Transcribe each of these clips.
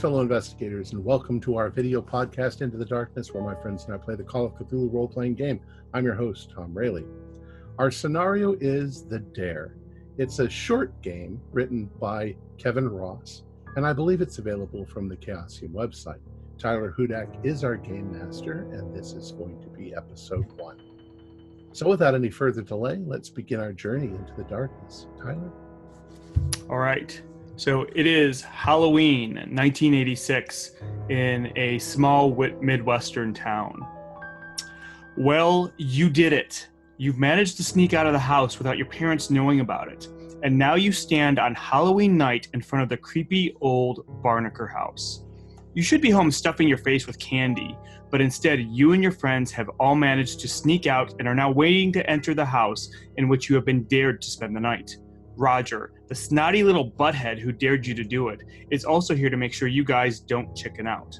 fellow investigators, and welcome to our video podcast, Into the Darkness, where my friends and I play the Call of Cthulhu role-playing game. I'm your host, Tom Rayleigh. Our scenario is The Dare. It's a short game written by Kevin Ross, and I believe it's available from the Chaosium website. Tyler Hudak is our game master, and this is going to be episode 1. So without any further delay, let's begin our journey into the darkness. Tyler? All right. So it is Halloween 1986 in a small Midwestern town. Well, you did it. You've managed to sneak out of the house without your parents knowing about it. And now you stand on Halloween night in front of the creepy old Barnaker house. You should be home stuffing your face with candy, but instead you and your friends have all managed to sneak out and are now waiting to enter the house in which you have been dared to spend the night. Roger, the snotty little butthead who dared you to do it, is also here to make sure you guys don't chicken out.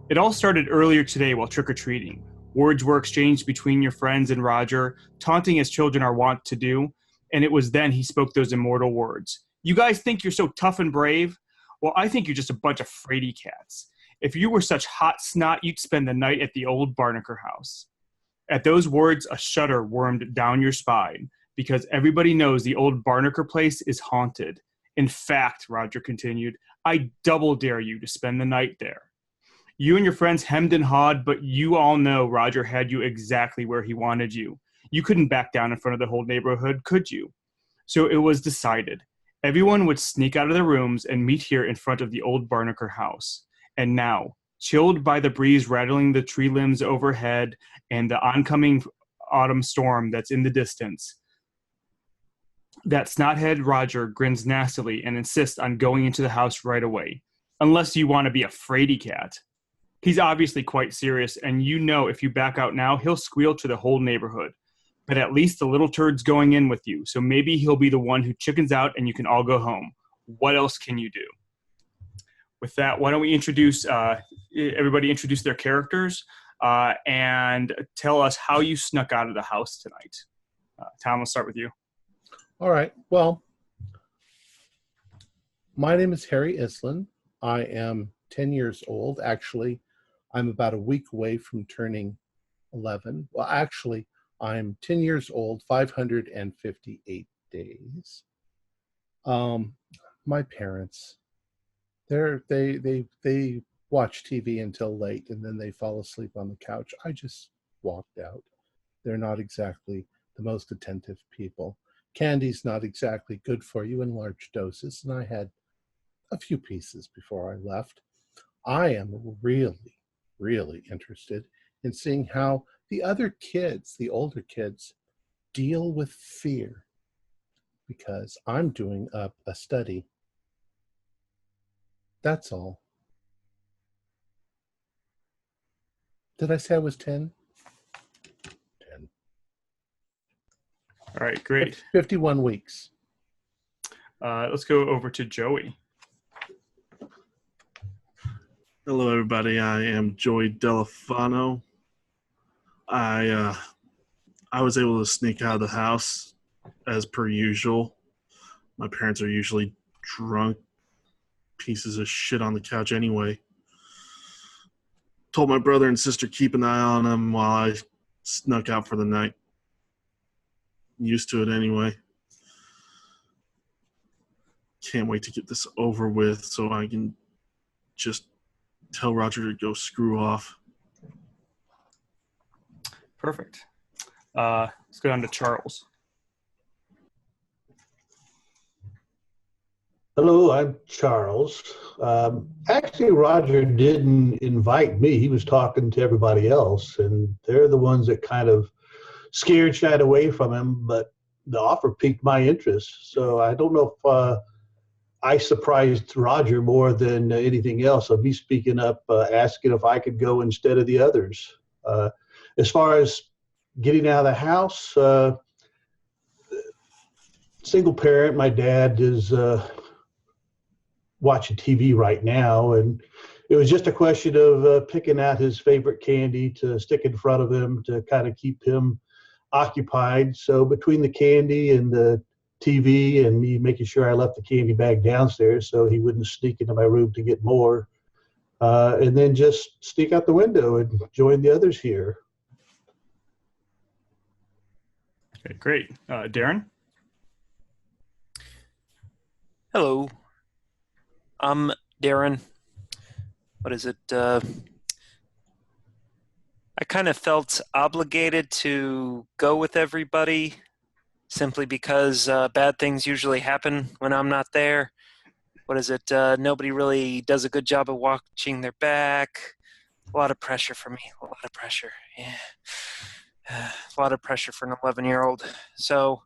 It all started earlier today while trick-or-treating. Words were exchanged between your friends and Roger, taunting as children are wont to do, and it was then he spoke those immortal words. You guys think you're so tough and brave? Well, I think you're just a bunch of fraidy cats. If you were such hot snot, you'd spend the night at the old Barnaker house. At those words, a shudder wormed down your spine, because everybody knows the old Barnaker place is haunted. In fact, Roger continued, I double dare you to spend the night there. You and your friends hemmed and hawed, but you all know Roger had you exactly where he wanted you. You couldn't back down in front of the whole neighborhood, could you? So it was decided. Everyone would sneak out of their rooms and meet here in front of the old Barnaker house. And now, chilled by the breeze rattling the tree limbs overhead and the oncoming autumn storm that's in the distance, that snothead Roger grins nastily and insists on going into the house right away. Unless you want to be a fraidy cat. He's obviously quite serious, and you know if you back out now, he'll squeal to the whole neighborhood. But at least the little turd's going in with you, so maybe he'll be the one who chickens out and you can all go home. What else can you do? With that, why don't we everybody introduce their characters and tell us how you snuck out of the house tonight. Tom, we'll start with you. All right. Well, my name is Harry Islin. I am 10 years old. Actually, I'm about a week away from turning 11. Well, actually, I'm 10 years old, 558 days. My parents, they watch TV until late, and then they fall asleep on the couch. I just walked out. They're not exactly the most attentive people. Candy's not exactly good for you in large doses, and I had a few pieces before I left. I am really, really interested in seeing how the other kids, the older kids, deal with fear, because I'm doing up a study. That's all. Did I say I was 10? All right, great. 51 weeks. Let's go over to Joey. Hello, everybody. I am Joey Delafano. I was able to sneak out of the house as per usual. My parents are usually drunk pieces of shit on the couch anyway. Told my brother and sister keep an eye on them while I snuck out for the night. Used to it anyway. Can't wait to get this over with so I can just tell Roger to go screw off. Perfect. Let's go down to Charles. Hello, I'm Charles. Actually, Roger didn't invite me. He was talking to everybody else, and they're the ones that kind of shied away from him, but the offer piqued my interest. So I don't know if I surprised Roger more than anything else of me speaking up, asking if I could go instead of the others. As far as getting out of the house, single parent, my dad is watching TV right now, and it was just a question of picking out his favorite candy to stick in front of him to kind of keep him occupied. So between the candy and the TV and me making sure I left the candy bag downstairs so he wouldn't sneak into my room to get more, and then just sneak out the window and join the others here. Okay, great. Darren? Hello. I'm Darren. What is it? I kind of felt obligated to go with everybody simply because bad things usually happen when I'm not there. What is it? Nobody really does a good job of watching their back. A lot of pressure for me. A lot of pressure. Yeah. A lot of pressure for an 11-year-old. So,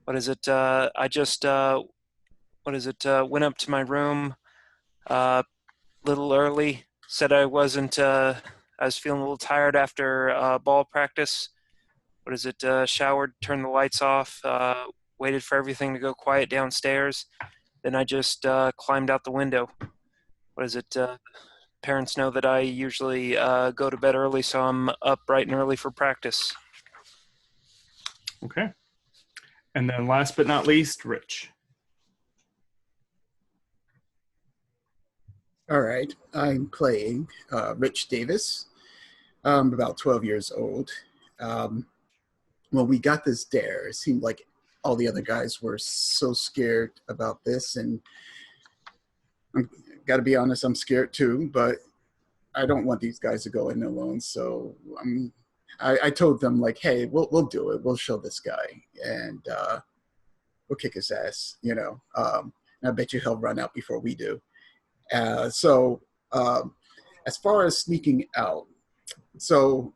what is it? I just, went up to my room a little early. Said I wasn't, I was feeling a little tired after ball practice. What is it? Showered, turned the lights off, waited for everything to go quiet downstairs. Then I just climbed out the window. What is it? Parents know that I usually go to bed early, so I'm up bright and early for practice. Okay. And then last but not least, Rich. All right, I'm playing Rich Davis. I'm about 12 years old. When we got this dare, it seemed like all the other guys were so scared about this, and I'm got to be honest, I'm scared too, but I don't want these guys to go in alone. So I told them, like, hey, we'll do it. We'll show this guy, and we'll kick his ass, and I bet you he'll run out before we do. So as far as sneaking out, so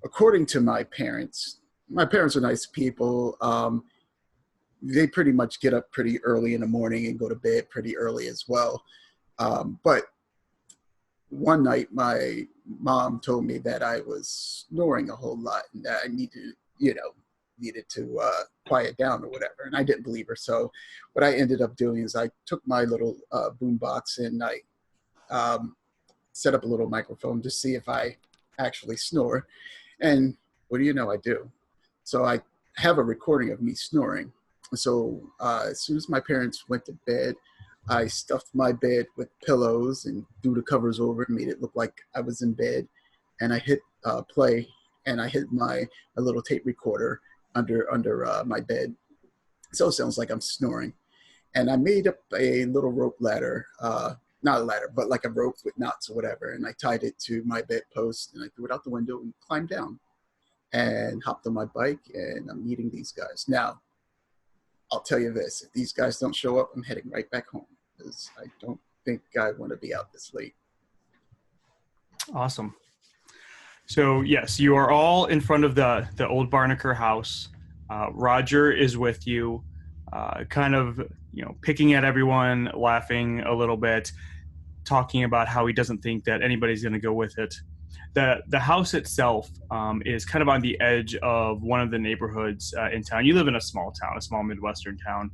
according to my parents are nice people. They pretty much get up pretty early in the morning and go to bed pretty early as well. But one night my mom told me that I was snoring a whole lot and that I needed to quiet down or whatever. And I didn't believe her. So what I ended up doing is I took my little boom box and I set up a little microphone to see if I actually snore. And what do you know, I do. So I have a recording of me snoring. So as soon as my parents went to bed, I stuffed my bed with pillows and threw the covers over and made it look like I was in bed. And I hit play, and I hit my little tape recorder under my bed. So it sounds like I'm snoring. And I made up a little rope ladder, not a ladder, but like a rope with knots or whatever. And I tied it to my bedpost, and I threw it out the window and climbed down and hopped on my bike, and I'm meeting these guys. Now, I'll tell you this, if these guys don't show up, I'm heading right back home because I don't think I want to be out this late. Awesome. So yes, you are all in front of the old Barnaker house. Roger is with you, kind of, picking at everyone, laughing a little bit, talking about how he doesn't think that anybody's going to go with it. The house itself is kind of on the edge of one of the neighborhoods in town. You live in a small town, a small Midwestern town.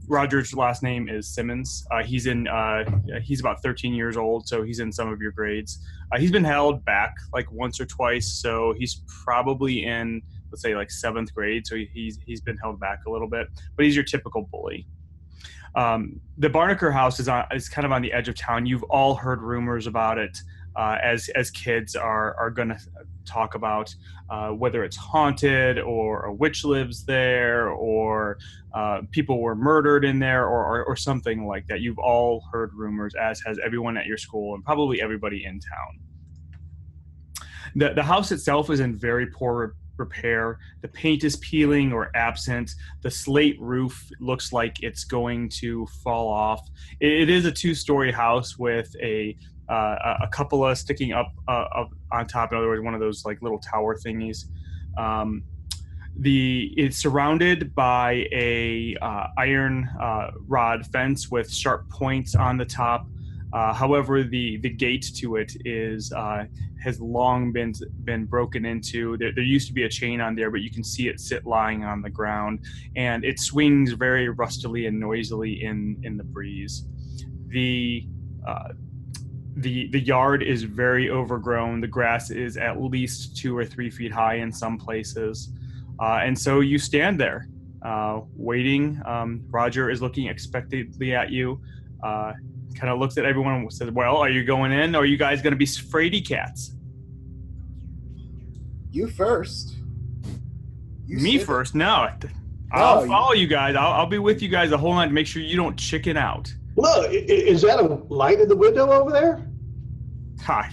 Roger's last name is Simmons. He's about 13 years old, so he's in some of your grades. He's been held back like once or twice, so he's probably in, let's say, like 7th grade. So he's been held back a little bit, but he's your typical bully. The Barnaker house is kind of on the edge of town. You've all heard rumors about it. As kids are going to talk about whether it's haunted or a witch lives there or people were murdered in there or something like that. You've all heard rumors, as has everyone at your school and probably everybody in town. The house itself is in very poor repair. The paint is peeling or absent. The slate roof looks like it's going to fall off. It is a 2-story house with a cupola sticking up on top. In other words, one of those like little tower thingies. It's surrounded by a iron rod fence with sharp points on the top. However, the gate to it has long been broken into. There used to be a chain on there, but you can see it sit lying on the ground, and it swings very rustily and noisily in the breeze. The yard is very overgrown. The grass is at least 2 or 3 feet high in some places. And so you stand there waiting. Roger is looking expectantly at you, kind of looks at everyone and says, well, are you going in, or are you guys going to be fraidy cats? You first. Me said first? No. I'll No, follow you guys. I'll be with you guys the whole night to make sure you don't chicken out. Look, is that a light in the window over there? Ha,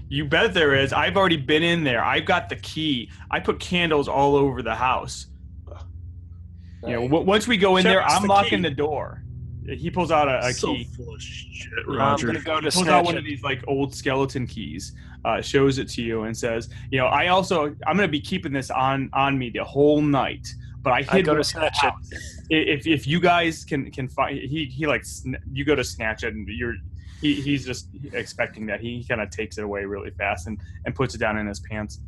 you bet there is. I've already been in there. I've got the key. I put candles all over the house. You know, once we go in there, I'm locking the door. He pulls out a So key. full of shit, I'm Roger. gonna go to Pulls out snatch one it. of these like old skeleton keys, shows it to you, and says, "You know, I'm going to be keeping this on me the whole night." But I hid go one to in snatch the it. house. If you guys can find, he like you go to snatch it, and he's just expecting that. He kind of takes it away really fast and puts it down in his pants,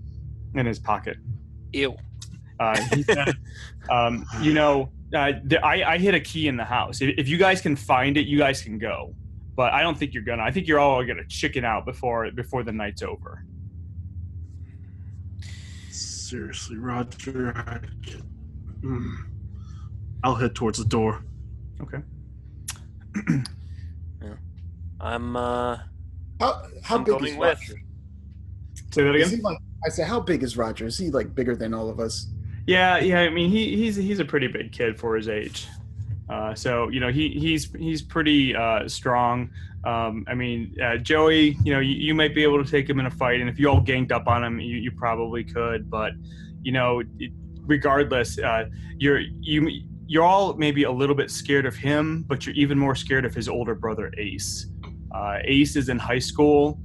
in his pocket. Ew. He said, you know, I hid a key in the house. If you guys can find it, you guys can go. But I don't think you're gonna. I think you're all gonna chicken out before the night's over. Seriously, Roger. I'll head towards the door. Okay. I'm How I'm big going is with. Roger? Say that Is again. he like? I said, how big is Roger? Is he like bigger than all of us? Yeah. I mean, he's a pretty big kid for his age. So you know he's pretty strong. I mean, Joey, you know, you might be able to take him in a fight, and if you all ganged up on him, you probably could. But you know, regardless, you're all maybe a little bit scared of him, but you're even more scared of his older brother Ace. Ace is in high school.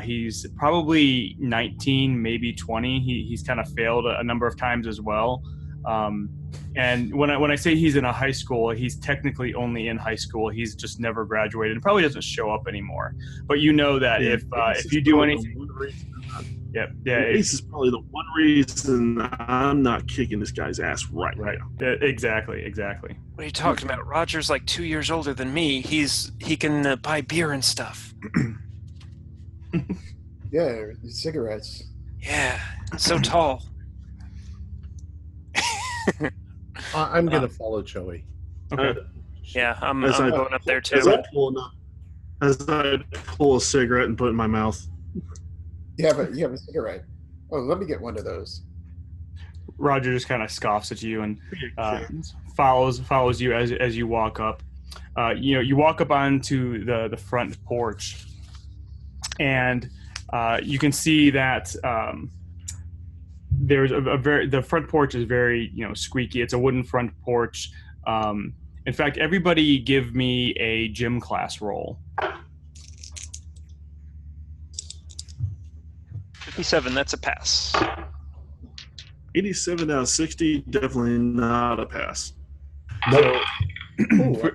He's probably 19, maybe 20. He's kind of failed a number of times as well. And when I say he's in a high school, he's technically only in high school. He's just never graduated and probably doesn't show up anymore. But you know that if you do anything, Ace is probably the one reason I'm not kicking this guy's ass right now. Exactly. What are you talking about? Roger's like 2 years older than me. He can buy beer and stuff. Yeah, cigarettes. Yeah, so tall. I'm going to follow Joey. Okay. Yeah, I'm As I- going up there too. As I pull a cigarette and put it in my mouth. You have a cigarette. Oh, let me get one of those. Roger just kind of scoffs at you and follows you as you walk up. You know, you walk up onto the front porch, and you can see that there's the front porch is very, you know, squeaky. It's a wooden front porch. In fact, everybody give me a gym class roll. 57, that's a pass. 87 out of 60, definitely not a pass. So,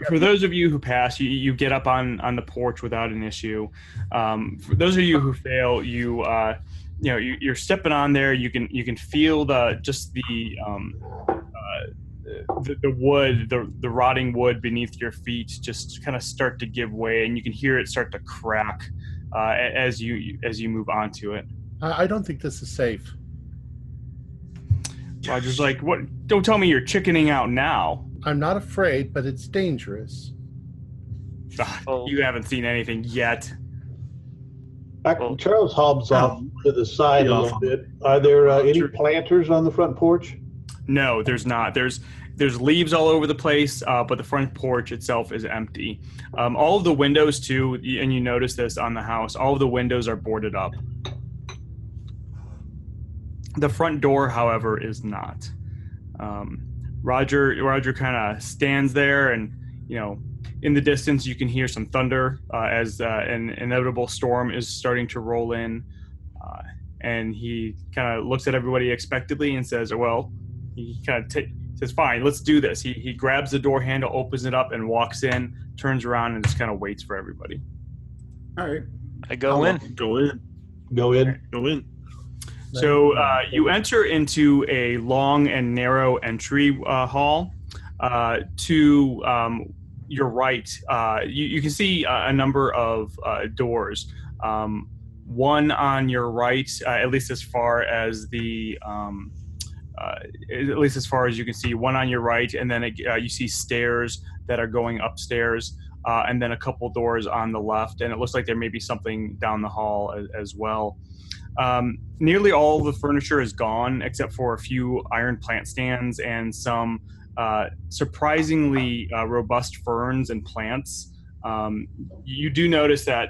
for those of you who pass, you get up on the porch without an issue. For those of you who fail, you're stepping on there. You can feel the wood, the rotting wood beneath your feet just kind of start to give way, and you can hear it start to crack as you move onto it. I don't think this is safe. Roger's like, "What? Don't tell me you're chickening out now." I'm not afraid, but it's dangerous. Oh. You haven't seen anything yet. Charles hobs off to the side a little bit. Are there any planters on the front porch? No, there's not. There's leaves all over the place, but the front porch itself is empty. All of the windows too, and you notice this on the house, all of the windows are boarded up. The front door, however, is not. Roger kind of stands there, and you know, in the distance you can hear some thunder as an inevitable storm is starting to roll in, and he kind of looks at everybody expectantly and says, "Well," he kind of says, "Fine, let's do this." He grabs the door handle, opens it up, and walks in, turns around, and just kind of waits for everybody. All right. I go in. Go in. Go in. Go in. So you enter into a long and narrow entry hall. To your right, you can see a number of doors. One on your right, at least as far as you can see, one on your right, and then you see stairs that are going upstairs. and then a couple doors on the left, and it looks like there may be something down the hall as well. Nearly all of the furniture is gone except for a few iron plant stands and some surprisingly robust ferns and plants. You do notice that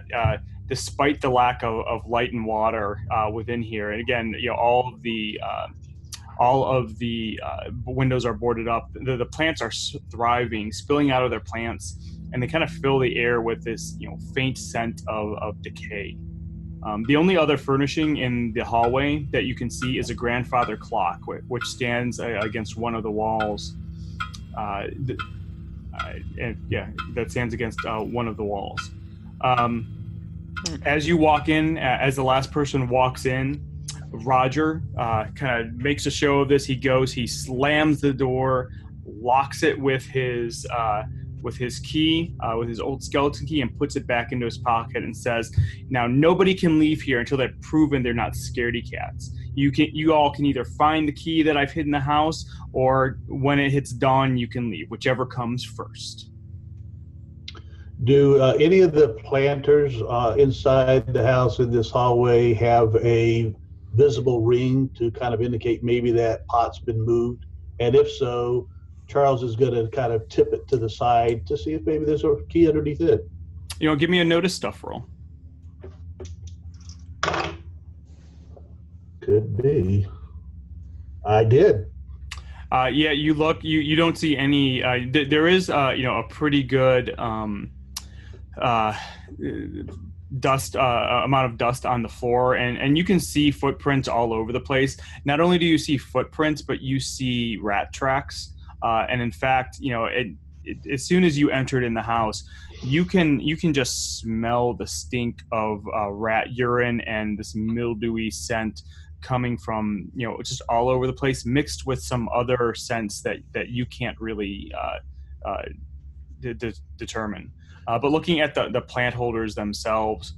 despite the lack of light and water within here, and again, all of the windows are boarded up. The plants are thriving, spilling out of their plants, and they kind of fill the air with this faint scent of decay. The only other furnishing in the hallway that you can see is a grandfather clock, which stands against one of the walls. That stands against one of the walls. As you walk in, as the last person walks in, Roger kind of makes a show of this. He slams the door, locks it with his key, with his old skeleton key, and puts it back into his pocket and says, "Now nobody can leave here until they've proven they're not scaredy cats. You all can either find the key that I've hid in the house, or when it hits dawn, you can leave, whichever comes first." Do any of the planters inside the house in this hallway have a visible ring to kind of indicate maybe that pot's been moved? And if so, Charles is going to kind of tip it to the side to see if maybe there's a key underneath it. Give me a notice stuff roll. Could be. I did. You look. You don't see any. There is a pretty good dust amount of dust on the floor, and you can see footprints all over the place. Not only do you see footprints, but you see rat tracks. And in fact, as soon as you entered in the house, you can just smell the stink of rat urine and this mildewy scent coming from just all over the place, mixed with some other scents that you can't really determine. But looking at the plant holders themselves,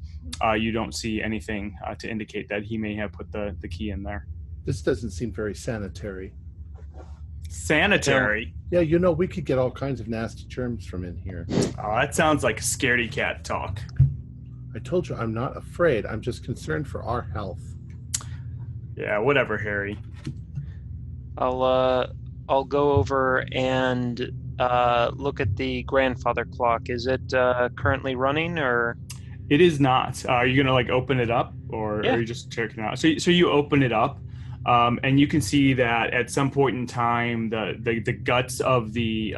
you don't see anything to indicate that he may have put the key in there. This doesn't seem very sanitary. Sanitary? Yeah, we could get all kinds of nasty germs from in here. Oh, that sounds like scaredy cat talk. I told you I'm not afraid. I'm just concerned for our health. Yeah, whatever, Harry. I'll go over and look at the grandfather clock. Is it currently running, or? It is not. Are you gonna open it up, or are you just checking it out? So you open it up, and you can see that at some point in time, the guts of the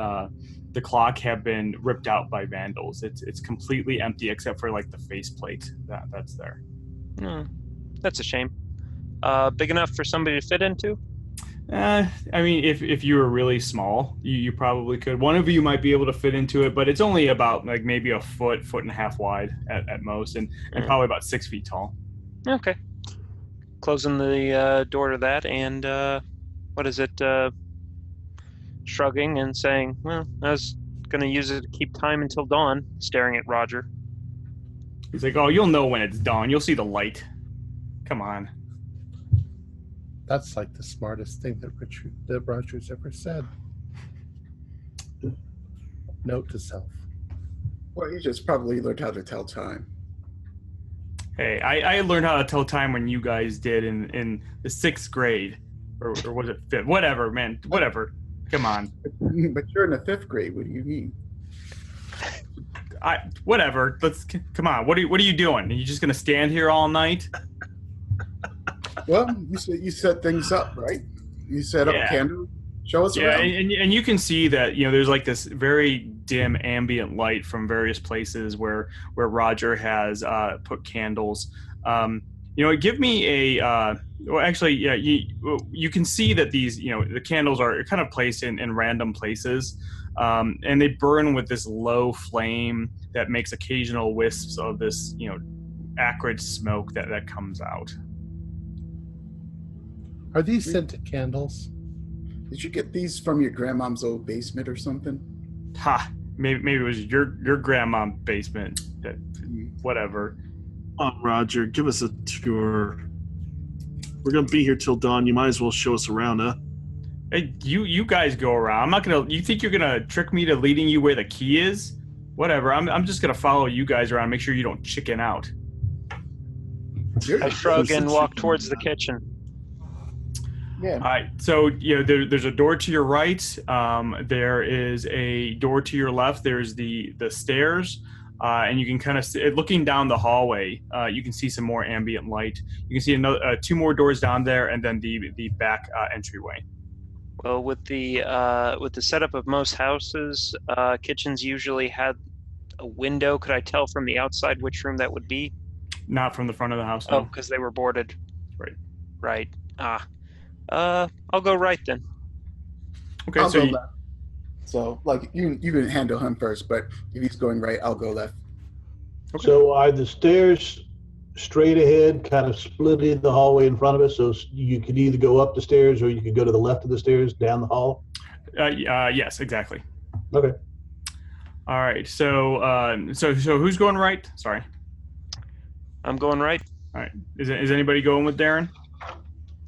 clock have been ripped out by vandals. It's completely empty except for the faceplate that's there. That's a shame. Big enough for somebody to fit into? I mean, if you were really small, you probably could. One of you might be able to fit into it, but it's only about maybe a foot and a half wide at most, and probably about 6 feet tall. Okay. Closing the door to that, and what is it? Shrugging and saying, "Well, I was going to use it to keep time until dawn." Staring at Roger. He's like, "Oh, you'll know when it's dawn. You'll see the light. Come on." That's the smartest thing that Roger's ever said. Note to self. Well, he just probably learned how to tell time. Hey, I learned how to tell time when you guys did in the 6th grade. Or was it 5th? Whatever, man. Whatever. Come on. But you're in the 5th grade. What do you mean? Whatever. Come on. What are you doing? Are you just going to stand here all night? Well, you set things up, right? You set up a candle. Show us around. And you can see that there's this very dim ambient light from various places where Roger has put candles. Give me a you can see that these the candles are kind of placed in random places, and they burn with this low flame that makes occasional wisps of this acrid smoke that comes out. Are these scented candles? Did you get these from your grandmom's old basement or something? Ha! Maybe it was your grandmom's basement. Whatever. Roger, give us a tour. We're gonna be here till dawn. You might as well show us around, huh? Hey, you guys go around. I'm not gonna. You think you're gonna trick me to leading you where the key is? Whatever. I'm just gonna follow you guys around. Make sure you don't chicken out. I shrug and walk towards the kitchen. Yeah. All right. So there's a door to your right. There is a door to your left. There's the stairs, and you can kind of looking down the hallway. You can see some more ambient light. You can see another 2 more doors down there, and then the back entryway. Well, with the setup of most houses, kitchens usually had a window. Could I tell from the outside which room that would be? Not from the front of the house. Oh, No. because they were boarded. Right. I'll go right then. Okay. I'll So go left. So, like, you can handle him first, but if he's going right, I'll go left. Okay. So are the stairs straight ahead, kind of split in the hallway in front of us? So you could either go up the stairs or you could go to the left of the stairs down the hall? Yes, exactly. Okay. All right. So so who's going right? Sorry. I'm going right. All right. Is anybody going with Darren?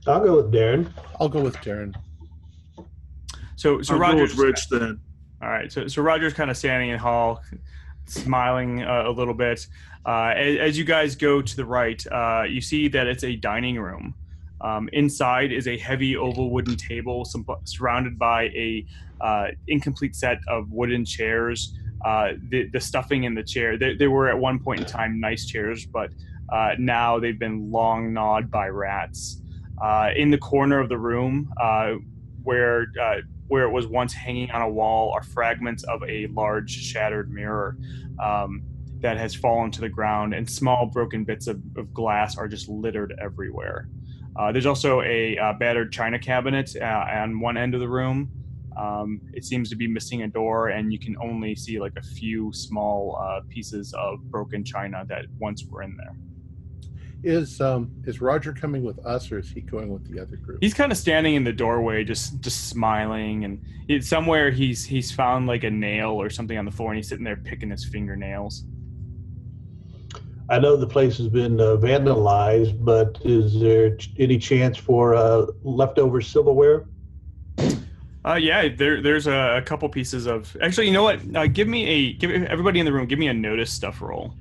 I'll go with Darren. I'll go with Darren. So I'll Roger's go with Rich then. All right. So Roger's kind of standing in hall, smiling a little bit. As you guys go to the right, you see that it's a dining room. Inside is a heavy oval wooden table, surrounded by a incomplete set of wooden chairs. The stuffing in the chair, they were at one point in time nice chairs, but now they've been long gnawed by rats. In the corner of the room, where it was once hanging on a wall, are fragments of a large shattered mirror that has fallen to the ground, and small broken bits of glass are just littered everywhere. There's also a battered china cabinet on one end of the room. It seems to be missing a door, and you can only see like a few small pieces of broken china that once were in there. Is Roger coming with us, or is he going with the other group? He's kind of standing in the doorway, just smiling, and somewhere he's found like a nail or something on the floor, and he's sitting there picking his fingernails. I know the place has been vandalized, but is there any chance for leftover silverware? Yeah, there's a couple pieces of. Actually, you know what? Give everybody in the room. Give me a notice stuff roll.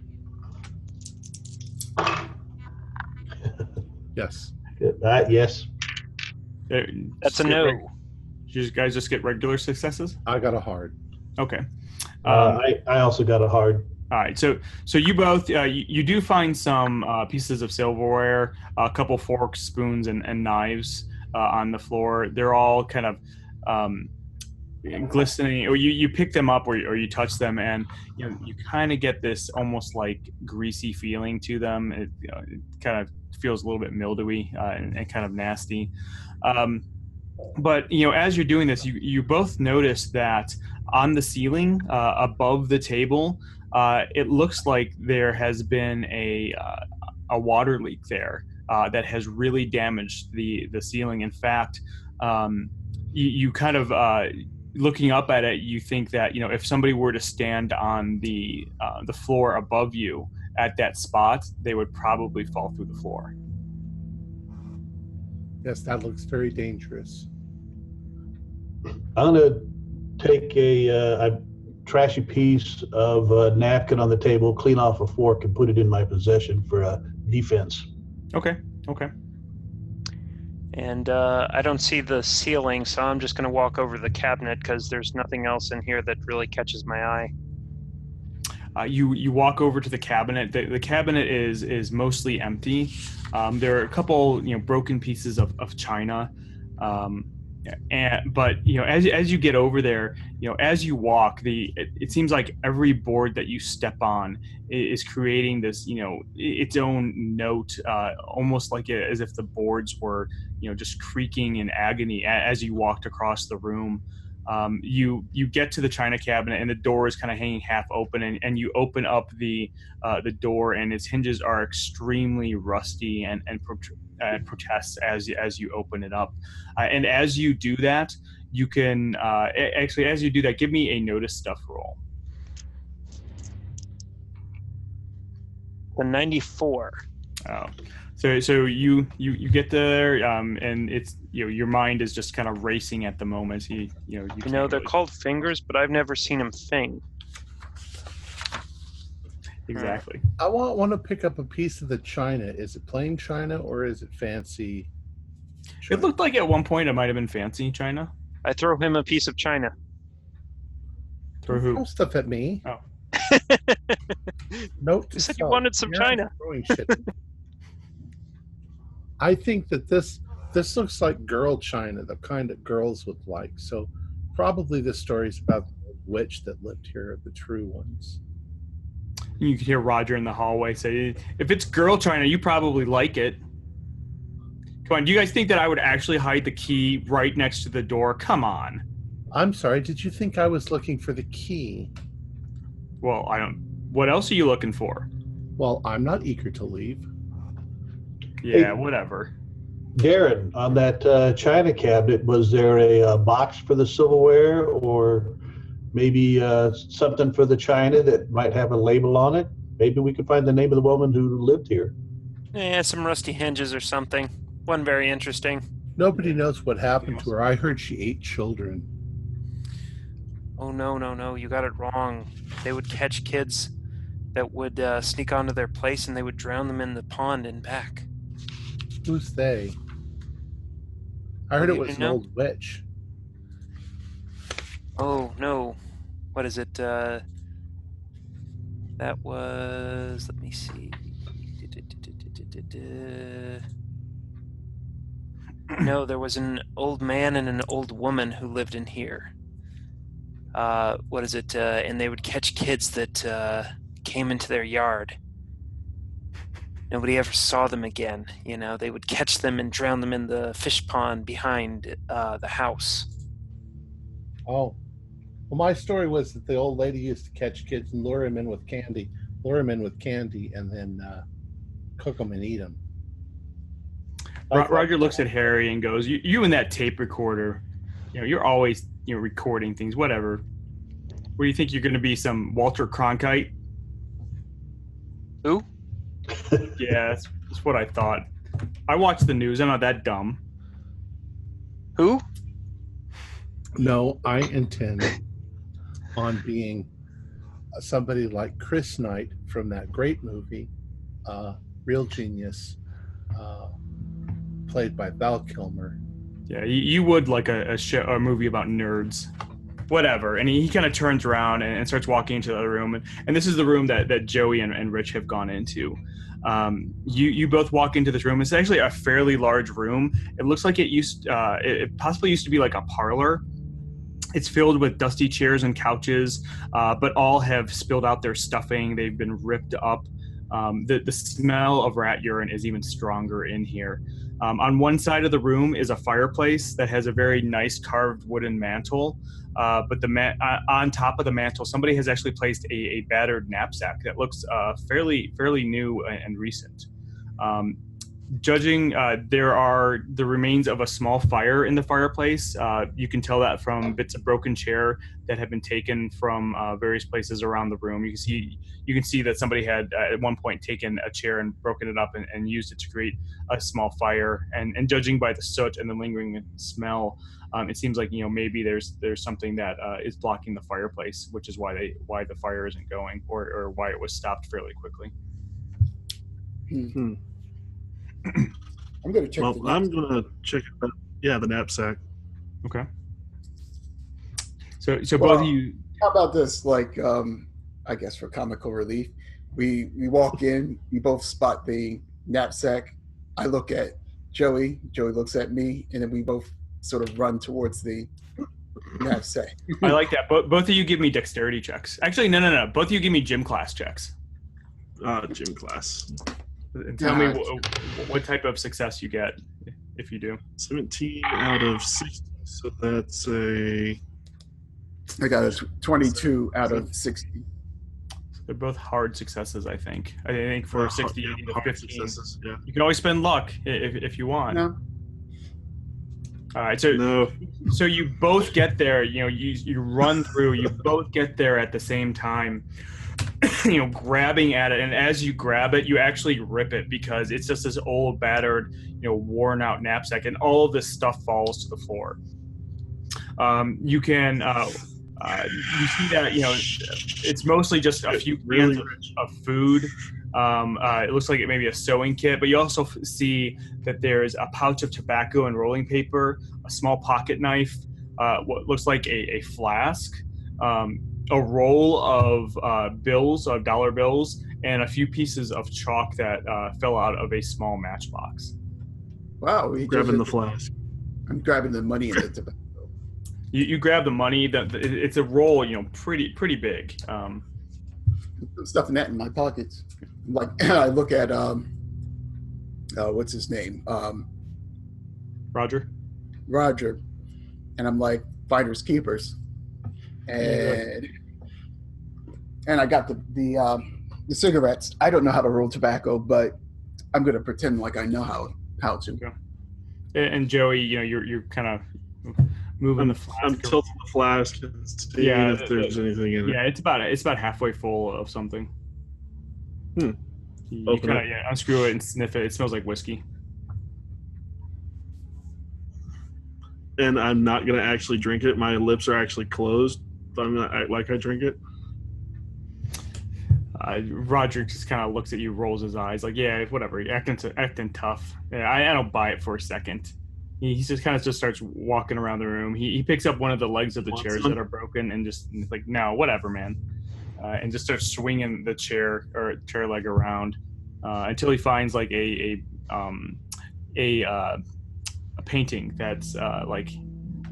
Yes. Yes. That's a no. You guys just get regular successes? I got a hard. Okay. I also got a hard. All right. So you both you do find some pieces of silverware, a couple forks, spoons, and knives on the floor. They're all kind of glistening, or you pick them up or you touch them, and you kind of get this almost like greasy feeling to them. It kind of feels a little bit mildewy and kind of nasty. But as you're doing this, you both notice that on the ceiling above the table, it looks like there has been a water leak there that has really damaged the ceiling. In fact, you kind of looking up at it, you think that if somebody were to stand on the floor above you at that spot, they would probably fall through the floor. Yes, that looks very dangerous. I'm gonna take a trashy piece of napkin on the table, clean off a fork, and put it in my possession for defense. Okay. And I don't see the ceiling, so I'm just going to walk over to the cabinet because there's nothing else in here that really catches my eye. You walk over to the cabinet. The cabinet is mostly empty. There are a couple broken pieces of china, but as you get over there, as you walk, it seems like every board that you step on is creating this its own note, almost like as if the boards were just creaking in agony as you walked across the room. You get to the china cabinet, and the door is kind of hanging half open, and you open up the door, and its hinges are extremely rusty and protests as you open it up. And as you do that, you can actually, as you do that, give me a notice stuff roll. The 94. Oh. So you get there, and it's your mind is just kind of racing at the moment. You they're called fingers, but I've never seen them thing. Exactly. I want to pick up a piece of the china. Is it plain china or is it fancy china? It looked like at one point it might have been fancy china. I throw him a piece of china. Throw who? Throw stuff at me. Oh. Note to You said you self, wanted some you're not china. throwing shit. I think that this looks like girl china, the kind that girls would like. So probably this story is about the witch that lived here, the true ones. You could hear Roger in the hallway say, if it's girl china, you probably like it. Come on, do you guys think that I would actually hide the key right next to the door? Come on. I'm sorry, did you think I was looking for the key? Well, I don't... What else are you looking for? Well, I'm not eager to leave. Yeah, Hey. whatever. Darren, on that china cabinet, was there a box for the silverware or maybe something for the china that might have a label on it? Maybe we could find the name of the woman who lived here. Yeah, some rusty hinges or something. Wasn't very interesting. Nobody knows what happened to her. I heard she ate children. Oh, no, you got it wrong. They would catch kids that would sneak onto their place and they would drown them in the pond and back. Who's they? I heard You it was didn't an know? old witch. Oh, no. What is it? That was... Let me see. No, there was an old man and an old woman who lived in here. What is it? And they would catch kids that came into their yard. Nobody ever saw them again. You know, they would catch them and drown them in the fish pond behind the house. Oh. Well, my story was that the old lady used to catch kids and lure them in with candy, and then cook them and eat them. Roger looks at Harry and goes, you and that tape recorder, you're always, recording things, whatever. What do you think, you're going to be some Walter Cronkite? Who? Yeah, that's what I thought. I watch the news. I'm not that dumb. Who? No, I intend on being somebody like Chris Knight from that great movie, Real Genius, played by Val Kilmer. Yeah, you would like a movie about nerds. Whatever. And he kind of turns around and starts walking into the other room. And this is the room that Joey and Rich have gone into. You both walk into this room. It's actually a fairly large room. It looks like it possibly used to be like a parlor. It's filled with dusty chairs and couches, but all have spilled out their stuffing. They've been ripped up. The smell of rat urine is even stronger in here. On one side of the room is a fireplace that has a very nice carved wooden mantle. But on top of the mantle, somebody has actually placed a battered knapsack that looks fairly new and recent. Judging, there are the remains of a small fire in the fireplace. You can tell that from bits of broken chair that have been taken from various places around the room. You can see that somebody had at one point taken a chair and broken it up and used it to create a small fire. And judging by the soot and the lingering smell, it seems like maybe there's something that is blocking the fireplace, which is why the fire isn't going, or why it was stopped fairly quickly. I'm going to check. Well, I'm going to check it out. Yeah, the knapsack. Okay. So both of you. How about this? Like, I guess for comical relief, we walk in. We both spot the knapsack. I look at Joey. Joey looks at me, and then we both sort of run towards the knapsack. I like that. Both of you give me dexterity checks. Actually, no. Both of you give me gym class checks. Gym class. And tell me what type of success you get if you do. 17 out of 60. So that's a... I got a 22 out of 60. They're both hard successes, I think. I think for 60, yeah, you need a hard 15. successes, yeah. You can always spend luck if you want. No. All right, so you both get there. You run through. You both get there at the same time. Grabbing at it, and as you grab it, you actually rip it because it's just this old, battered, worn out knapsack, and all of this stuff falls to the floor. You can You see that it's mostly just a few cans of food. It looks like it may be a sewing kit, but you also see that there's a pouch of tobacco and rolling paper, a small pocket knife, what looks like a flask, a roll of bills, of dollar bills, and a few pieces of chalk that fell out of a small matchbox. Wow. Grabbing the flask. I'm grabbing the money in the tobacco. You grab the money. It's a roll, pretty big. Stuffing that in my pockets. Like I look at what's his name? Roger, and I'm like, finders keepers, and I got the cigarettes. I don't know how to roll tobacco, but I'm gonna pretend like I know how to. Yeah. And Joey, you're kind of moving the flask. I'm tilting the flask and seeing if there's anything in it. Yeah, it's about halfway full of something. You kind of unscrew it and sniff it. It smells like whiskey. And I'm not going to actually drink it. My lips are actually closed. So I'm going to act like I drink it. Roger just kind of looks at you, rolls his eyes, like, yeah, whatever. You're acting tough. Yeah, I don't buy it for a second. He just kind of starts walking around the room. He picks up one of the legs of the chairs that are broken and just like, no, whatever, man. And just starts swinging the chair leg around until he finds like a painting that's like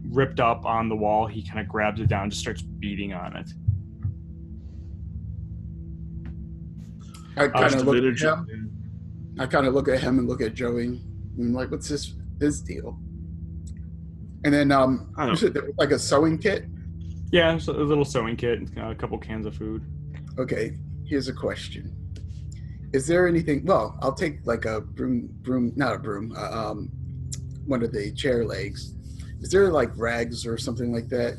ripped up on the wall. He kind of grabs it down, just starts beating on it. I kind of look at him and look at Joey. And I'm like, what's his deal? And then you said there was like a sewing kit? Yeah, a little sewing kit, a couple cans of food. Okay, here's a question. Is there anything, well, I'll take like a not a broom, one of the chair legs. Is there like rags or something like that?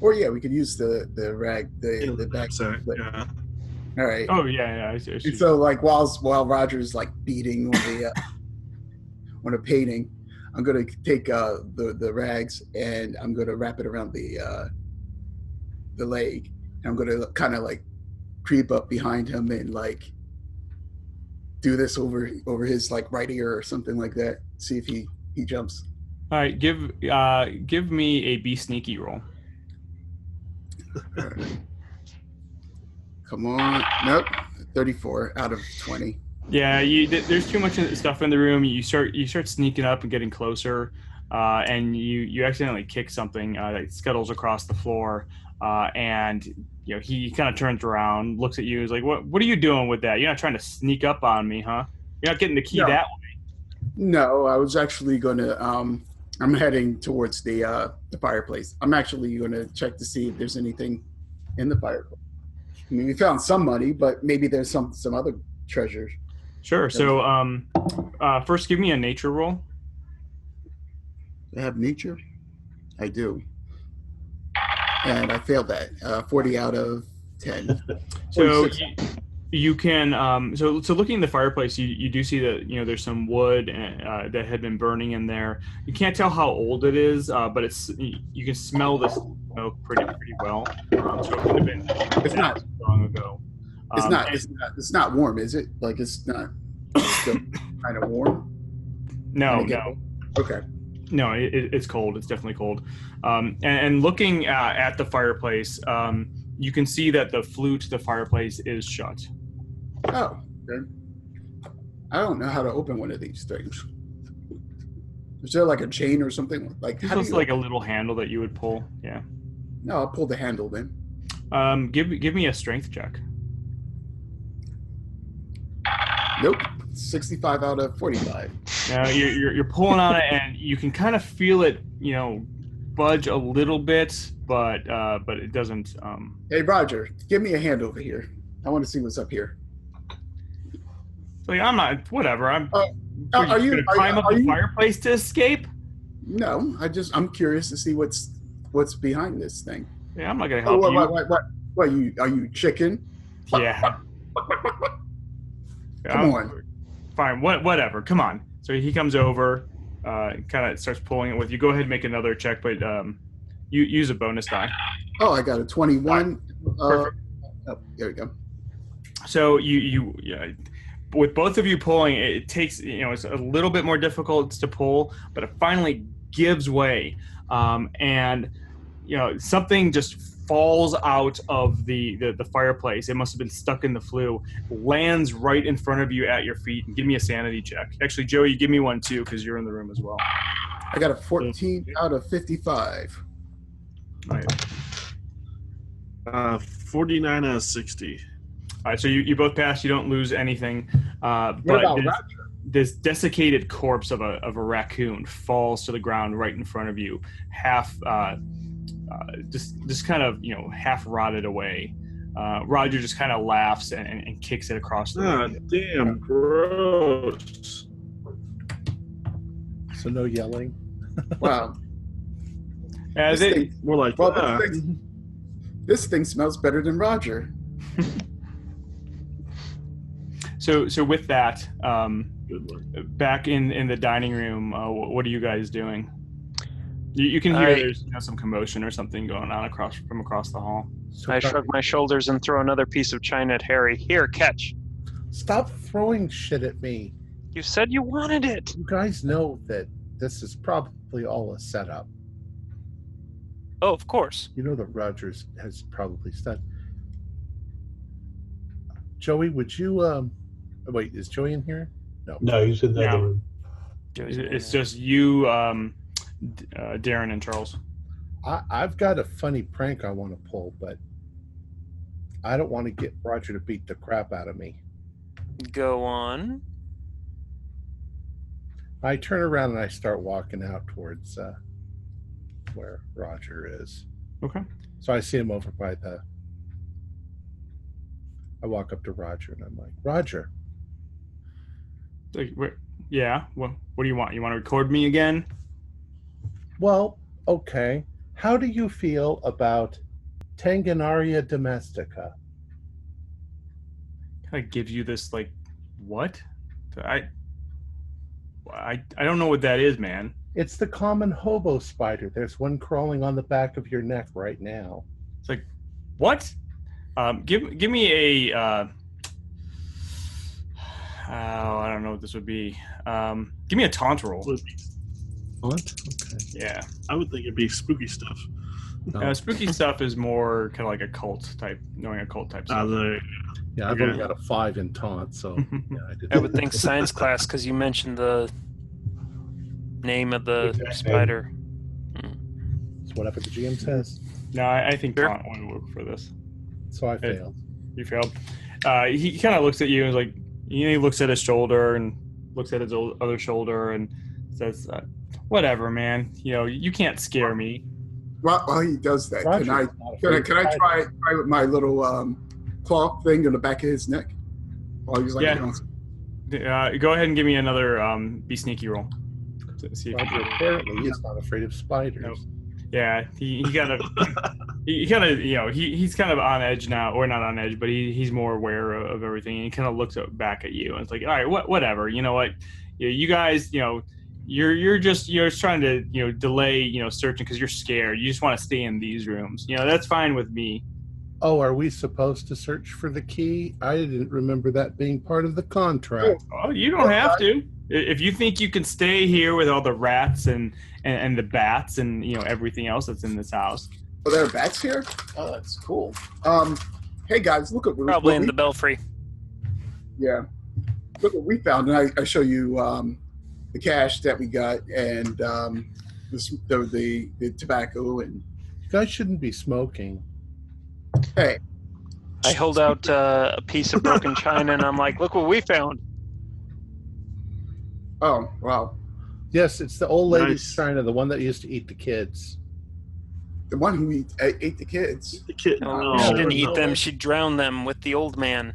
Or yeah, we could use the rag, the back. Yeah. All right. Oh yeah. I see. And so like while Roger's like beating on a painting, I'm gonna take the rags and I'm gonna wrap it around the leg. And I'm gonna kind of like creep up behind him and like do this over his like right ear or something like that. See if he jumps. All right, give me a be sneaky roll. Right. Come on. Nope. 34 out of 20. Yeah, there's too much stuff in the room. You start sneaking up and getting closer, and you accidentally kick something that scuttles across the floor, and he kind of turns around, looks at you, is like, "What are you doing with that? You're not trying to sneak up on me, huh? You're not getting the key that way." No, I was actually going to. I'm heading towards the fireplace. I'm actually going to check to see if there's anything in the fireplace. I mean, we found some money, but maybe there's some other treasures. Sure. So, first, give me a nature roll. I have nature? I do. And I failed that. 40 out of 10. So you can. So looking in the fireplace, you do see that there's some wood that had been burning in there. You can't tell how old it is, but you can smell the smoke pretty well. So it could have been. It's not long ago. It's not warm, is it? Like it's not still kind of warm? No. Okay. No, it's cold. It's definitely cold. And looking at the fireplace, you can see that the flue to the fireplace is shut. Oh, okay. I don't know how to open one of these things. Is there like a chain or something? Like It's like a little handle that you would pull. Yeah. No, I'll pull the handle then. Give me a strength check. Nope. 65 out of 45. Now you're pulling on it, and you can kind of feel it, budge a little bit, but it doesn't. Hey Roger, give me a hand over here. I want to see what's up here. Like I'm not. Whatever. I'm. Are you gonna climb up the fireplace to escape? No, I'm curious to see what's behind this thing. Yeah, I'm not gonna help you. What? Are you chicken? Yeah. Come on. Fine. Whatever. Come on. So he comes over, kind of starts pulling it with you. Go ahead and make another check, but You use a bonus die. Oh, I got a 21. Perfect. Oh, there we go. So you with both of you pulling, it takes, it's a little bit more difficult to pull, but it finally gives way, and something just falls out of the fireplace. It must have been stuck in the flue, lands right in front of you at your feet. And give me a sanity check. Actually, Joey, give me one too, because you're in the room as well. I got a 14 out of 55. All right. 49 out of 60. All right, so you both pass. You don't lose anything. What But about Roger? this desiccated corpse of a raccoon falls to the ground right in front of you, half just kind of half rotted away. Roger just kind of laughs and kicks it across the room. Damn, gross. So no yelling. Wow. As This it, thing- More like Well, that. this thing smells better than Roger. so with that, Good one. back in the dining room, what are you guys doing? You can hear there's some commotion or something going on across the hall. So I shrug my shoulders and throw another piece of china at Harry. Here, catch. Stop throwing shit at me. You said you wanted it. You guys know that this is probably all a setup. Oh, of course. You know that Rogers has probably said. Joey, would you wait, is Joey in here? No, he's in the No. other room. It's just you, Darren, and Charles. I've got a funny prank I want to pull, but I don't want to get Roger to beat the crap out of me. Go on. I turn around and I start walking out towards where Roger is. Okay. So I see him over by I walk up to Roger and I'm like, Roger. Yeah. What do you want? You want to record me again? Well, okay. How do you feel about Tanganaria domestica? Kind of gives you this what? I don't know what that is, man. It's the common hobo spider. There's one crawling on the back of your neck right now. It's like, what? Give me a. I don't know what this would be. Give me a taunt roll. What? Okay. Yeah. I would think it'd be spooky stuff. Spooky stuff is more kind of like a cult type, knowing a cult type stuff. Yeah, I've Okay. only got a 5 in taunt, so yeah, I did. I would think science class because you mentioned the name of the Exact spider. It's whatever the GM says. No, I think Sure. taunt would work for this. So I failed. You failed. He kind of looks at you and is like, he looks at his shoulder and looks at his other shoulder and says, "Whatever, man. You can't scare me." While he does that, Roger's can I not afraid can I of try with my little claw thing on the back of his neck? While he's like, Yeah. Go ahead and give me another be sneaky roll. See if Roger apparently is not afraid of spiders. Nope. Yeah, he kind of he's kind of on edge now, or not on edge, but he's more aware of everything. And he kind of looks back at you and it's like, all right, whatever. You know what? You guys, you're just trying to delay searching because you're scared. You just want to stay in these rooms. That's fine with me. Oh, are we supposed to search for the key? I didn't remember that being part of the contract. Oh, you don't have to. If you think you can stay here with all the rats and the bats and everything else that's in this house. Oh, there are bats here? Oh, that's cool. Hey guys, look at Probably what in we, the belfry. yeah. Look what we found, and I show you the cash that we got and the tobacco and. You guys shouldn't be smoking. Hey, I hold out a piece of broken china and I'm like, look what we found. oh wow, Yes, it's the old lady's Nice. China, the one that used to eat the kids. the one who ate the kids. The kid. No, No, she didn't eat no. them. She drowned them with the old man.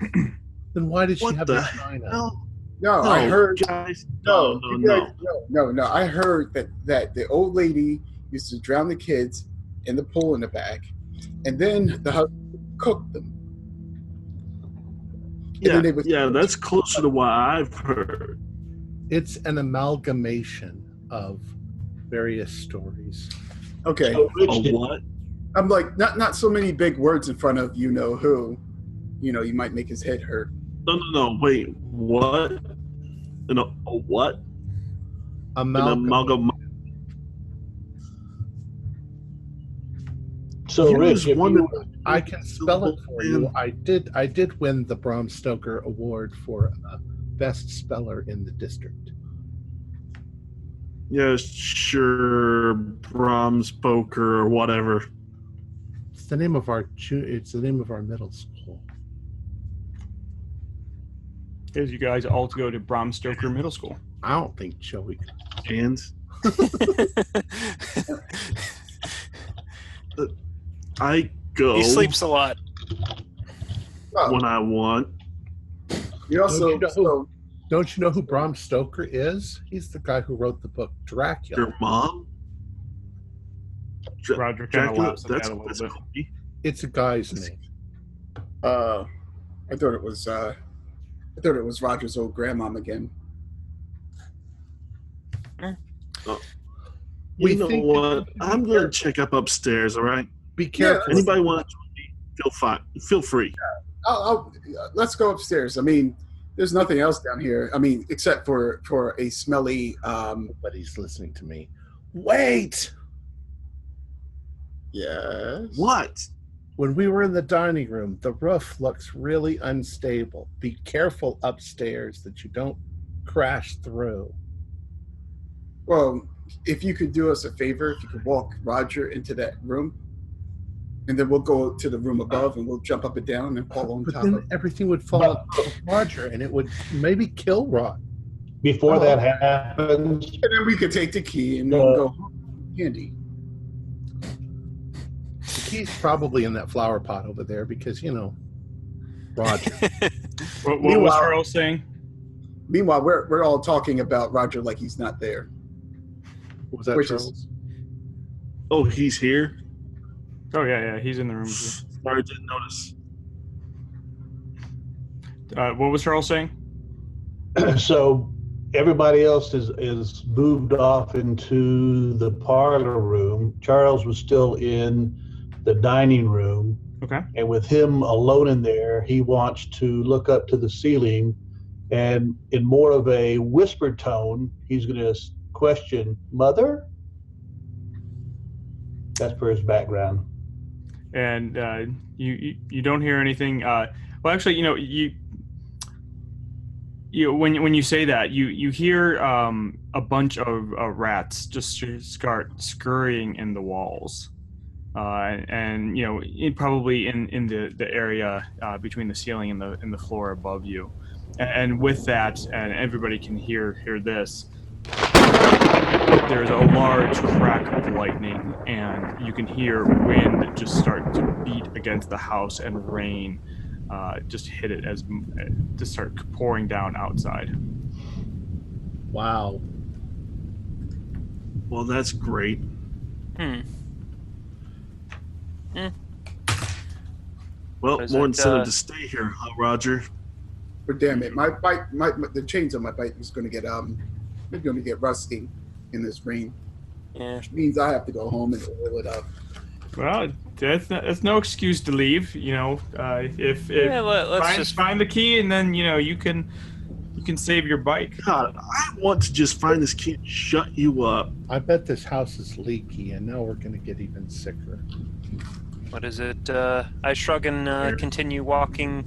Then why did she What have the the China? hell? No, No, I heard. guys. No, No, you no, guys- no. I heard that the old lady used to drown the kids in the pool in the back, and then the husband cooked them. Yeah, then they would- yeah, that's closer to what I've heard. It's an amalgamation of various stories. Okay. So Rich A did- what? I'm like, not so many big words in front of you know who. You know, you might make his head hurt. No. Wait, what? A what? An amalgam. So Rich, if wonder. you, I can spell it for you. I did win the Bram Stoker Award for best speller in the district. Yeah, sure, Brahms Poker or whatever. It's the name of our middle school. Here's you guys all to go to Bram Stoker Middle School. I don't think Joey. And I go He sleeps a lot. Well, when I want. you also Don't you know Don't you know who Bram Stoker is? He's the guy who wrote the book Dracula. Your mom? Roger kind of Dracula? laughs at that a little bit. creepy. It's a guy's name. I thought it was Roger's old grandmom again. We You know think what? I'm going to check up upstairs, all right? Be careful. Anybody want to join me? Feel free. Let's go upstairs. I mean, there's nothing else down here. I mean, except for a smelly. But he's listening to me. Wait! Yes. What? When we were in the dining room, the roof looks really unstable. Be careful upstairs that you don't crash through. Well, if you could do us a favor, if you could walk Roger into that room, and then we'll go to the room above and we'll jump up and down and fall on But top then of it. everything would fall on top of Roger, and it would maybe kill Rod. before that happens, And then we could take the key and we'll go handy. The key's probably in that flower pot over there because, Roger. What was Meanwhile- Charles saying? Meanwhile, we're all talking about Roger like he's not there. What was that, Which is- Charles? Oh, he's here? Oh yeah, he's in the room. Too. Sorry, I didn't notice. What was Charles saying? so everybody else is moved off into the parlor room. Charles was still in the dining room, Okay. and with him alone in there, he wants to look up to the ceiling, and in more of a whispered tone, he's going to question, "Mother?" That's for his background. And you don't hear anything. Well, actually, you when you say that, you hear a bunch of rats just start scurrying in the walls, and probably in the area between the ceiling and the floor above you, and with that, and everybody can hear this. There's a large crack of lightning, and you can hear wind just start to beat against the house, and rain just hit it as just start pouring down outside. Wow. Well, that's great. Well, Is more it, incentive to stay here, huh, Roger? But damn it, my bike, the chains on my bike is going to get it's going to get rusty in this rain. Yeah. Which means I have to go home and oil it up. Well, that's no excuse to leave. If Let's just find the key, and then you can save your bike. God, I want to just find this kid and shut you up. I bet this house is leaky, and now we're going to get even sicker. What is it? I shrug and continue walking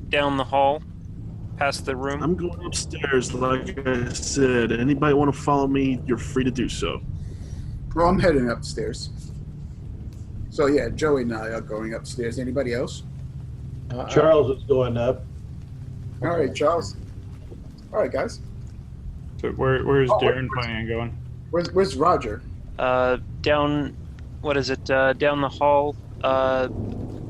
down the hall, past the room. I'm going upstairs, like I said. Anybody want to follow me, you're free to do so. Well, I'm heading upstairs. So yeah, Joey and I are going upstairs. Anybody else? Charles is going up. All right, Charles. All right, guys. So where's Oh, Darren planning on going? Where's Roger? Down. What is it? Down the hall. I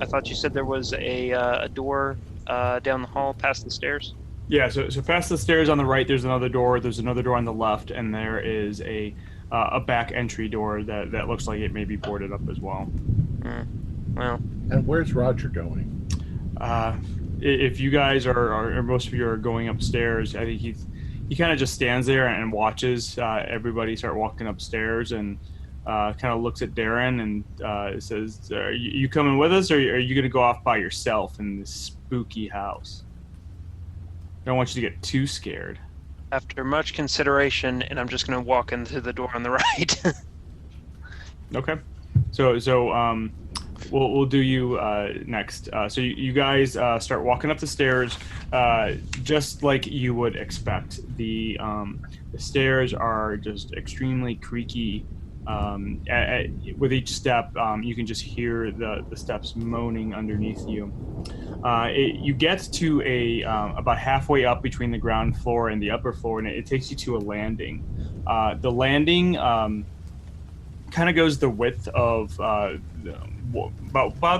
thought you said there was a door down the hall past the stairs. Yeah, so past the stairs on the right, there's another door. There's another door on the left, and there is a back entry door that looks like it may be boarded up as well. Well, And where's Roger going? If you guys or most of you are going upstairs, I think he kind of just stands there and watches everybody start walking upstairs, and kind of looks at Darren and says, "Are you coming with us, or are you going to go off by yourself in this spooky house? I don't want you to get too scared." After much consideration, and I'm just going to walk into the door on the right. Okay. So we'll do you next. So you guys start walking up the stairs, just like you would expect. The stairs are just extremely creaky. With each step, you can just hear the steps moaning underneath you. You get to about halfway up between the ground floor and the upper floor, and it takes you to a landing. The landing kind of goes the width of about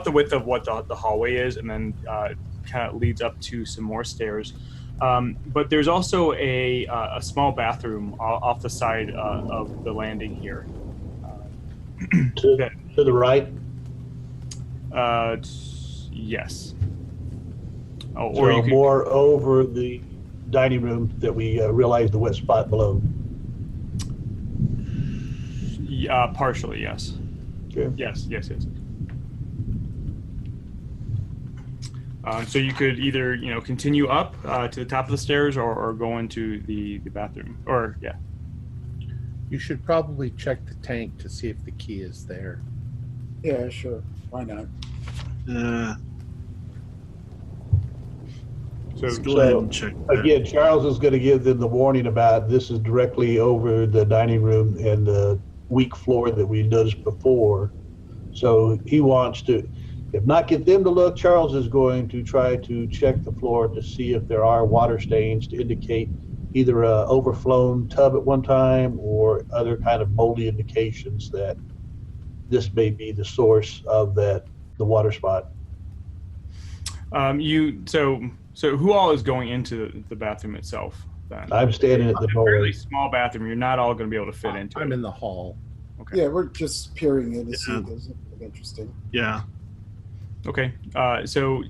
the width of what the hallway is, and then kind of leads up to some more stairs. But there's also a small bathroom off the side of the landing here. To the right? Yes. Oh, or so more over the dining room that we realized the wet spot below. Partially, yes. Okay. Yes. So you could either, continue up to the top of the stairs or go into the bathroom. Or, yeah. You should probably check the tank to see if the key is there. Yeah, sure. Why not? Let's go ahead and check that. Again, Charles is going to give them the warning about this is directly over the dining room and the weak floor that we noticed before. So he wants to, if not get them to look, Charles is going to try to check the floor to see if there are water stains to indicate either a overflown tub at one time or other kind of moldy indications that this may be the source of the water spot. So who all is going into the bathroom itself then? I'm standing at the doorway. doorway. Really small bathroom. You're not all going to be able to fit into it. I'm in the hall. Okay. Yeah, we're just peering in to see if there's anything interesting. Yeah. Okay. So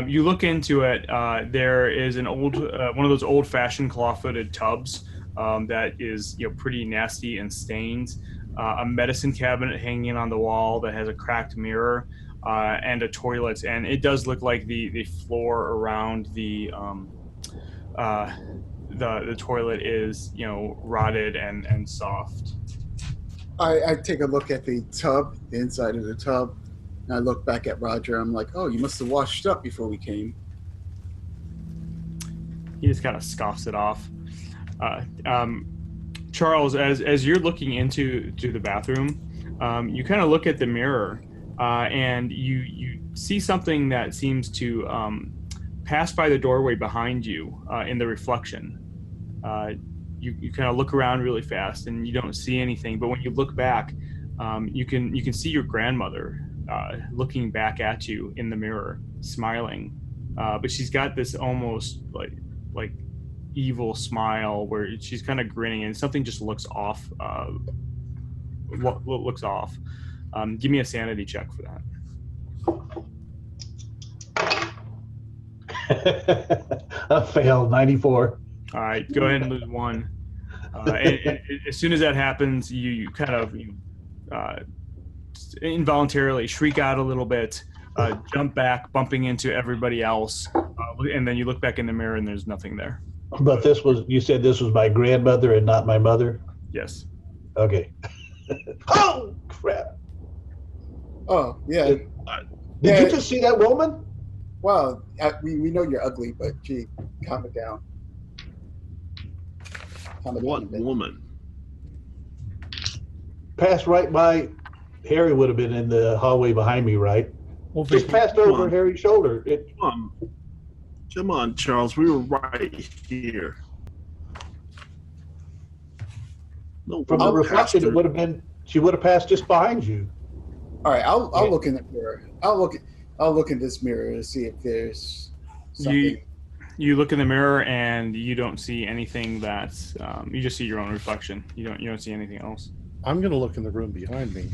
you look into it. There is an old one of those old-fashioned claw-footed tubs that is pretty nasty and stained. A medicine cabinet hanging on the wall that has a cracked mirror. And a toilet, and it does look like the floor around the toilet is rotted and soft. I take a look at the tub, the inside of the tub, and I look back at Roger. I'm like, oh, you must have washed up before we came. He just kind of scoffs it off. Charles, as you're looking into the bathroom, you kind of look at the mirror. And you see something that seems to pass by the doorway behind you in the reflection. You kind of look around really fast and you don't see anything. But when you look back, you can see your grandmother looking back at you in the mirror, smiling. But she's got this almost like evil smile where she's kind of grinning, and something just looks off. Looks off. Give me a sanity check for that. I failed, 94. All right, go ahead and lose one. And as soon as that happens, you kind of involuntarily shriek out a little bit, jump back, bumping into everybody else, and then you look back in the mirror and there's nothing there. But you said this was my grandmother and not my mother? Yes. Okay. Oh, crap. Oh, yeah. Did you just see that woman? Well, we know you're ugly, but gee, calm it down. What woman? Passed right by. Harry would have been in the hallway behind me, right? Well, just passed over Harry's shoulder. Come on, Charles. We were right here. No, from the reflection, it would have been. She would have passed just behind you. All right, I'll look in the mirror. I'll look in this mirror to see if there's something. You look in the mirror and you don't see anything that's. You just see your own reflection. You don't see anything else. I'm gonna look in the room behind me.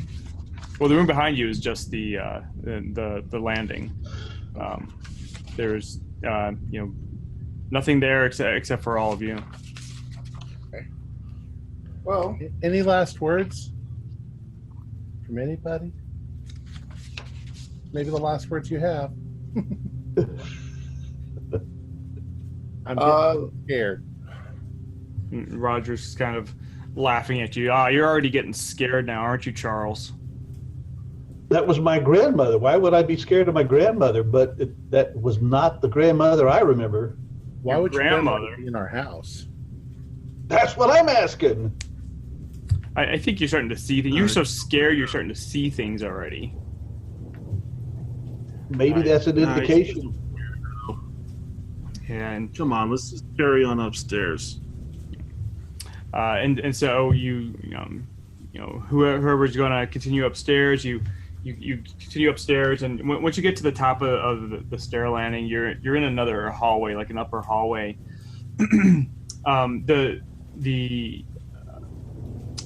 Well, the room behind you is just the landing. There's nothing there except for all of you. Okay. Well, any last words? from anybody? Maybe the last words you have. I'm getting scared. Roger's kind of laughing at you. You're already getting scared now, aren't you, Charles? That was my grandmother. Why would I be scared of my grandmother? But that was not the grandmother I remember. Why Your would your grandmother grandmother be in our house? That's what I'm asking. I think you're starting to see things. You're so scared you're starting to see things already. Maybe that's an indication. Yeah, and Come on, let's just carry on upstairs. and so you know whoever's going to continue upstairs, you continue upstairs, and once you get to the top of the stair landing, you're in another hallway, like an upper hallway.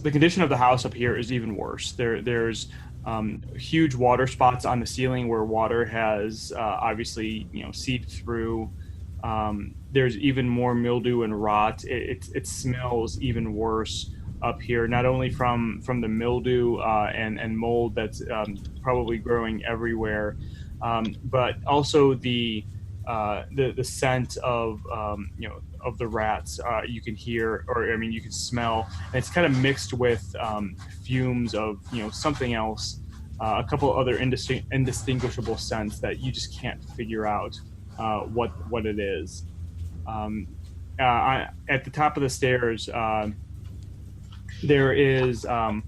The condition of the house up here is even worse. There's huge water spots on the ceiling where water has obviously seeped through. There's even more mildew and rot. It smells even worse up here, not only from the mildew and mold that's probably growing everywhere, but also the scent of of the rats. You can hear, or I mean, you can smell. And it's kind of mixed with fumes of something else, a couple other indistinguishable scents that you just can't figure out what it is. At the top of the stairs, there is a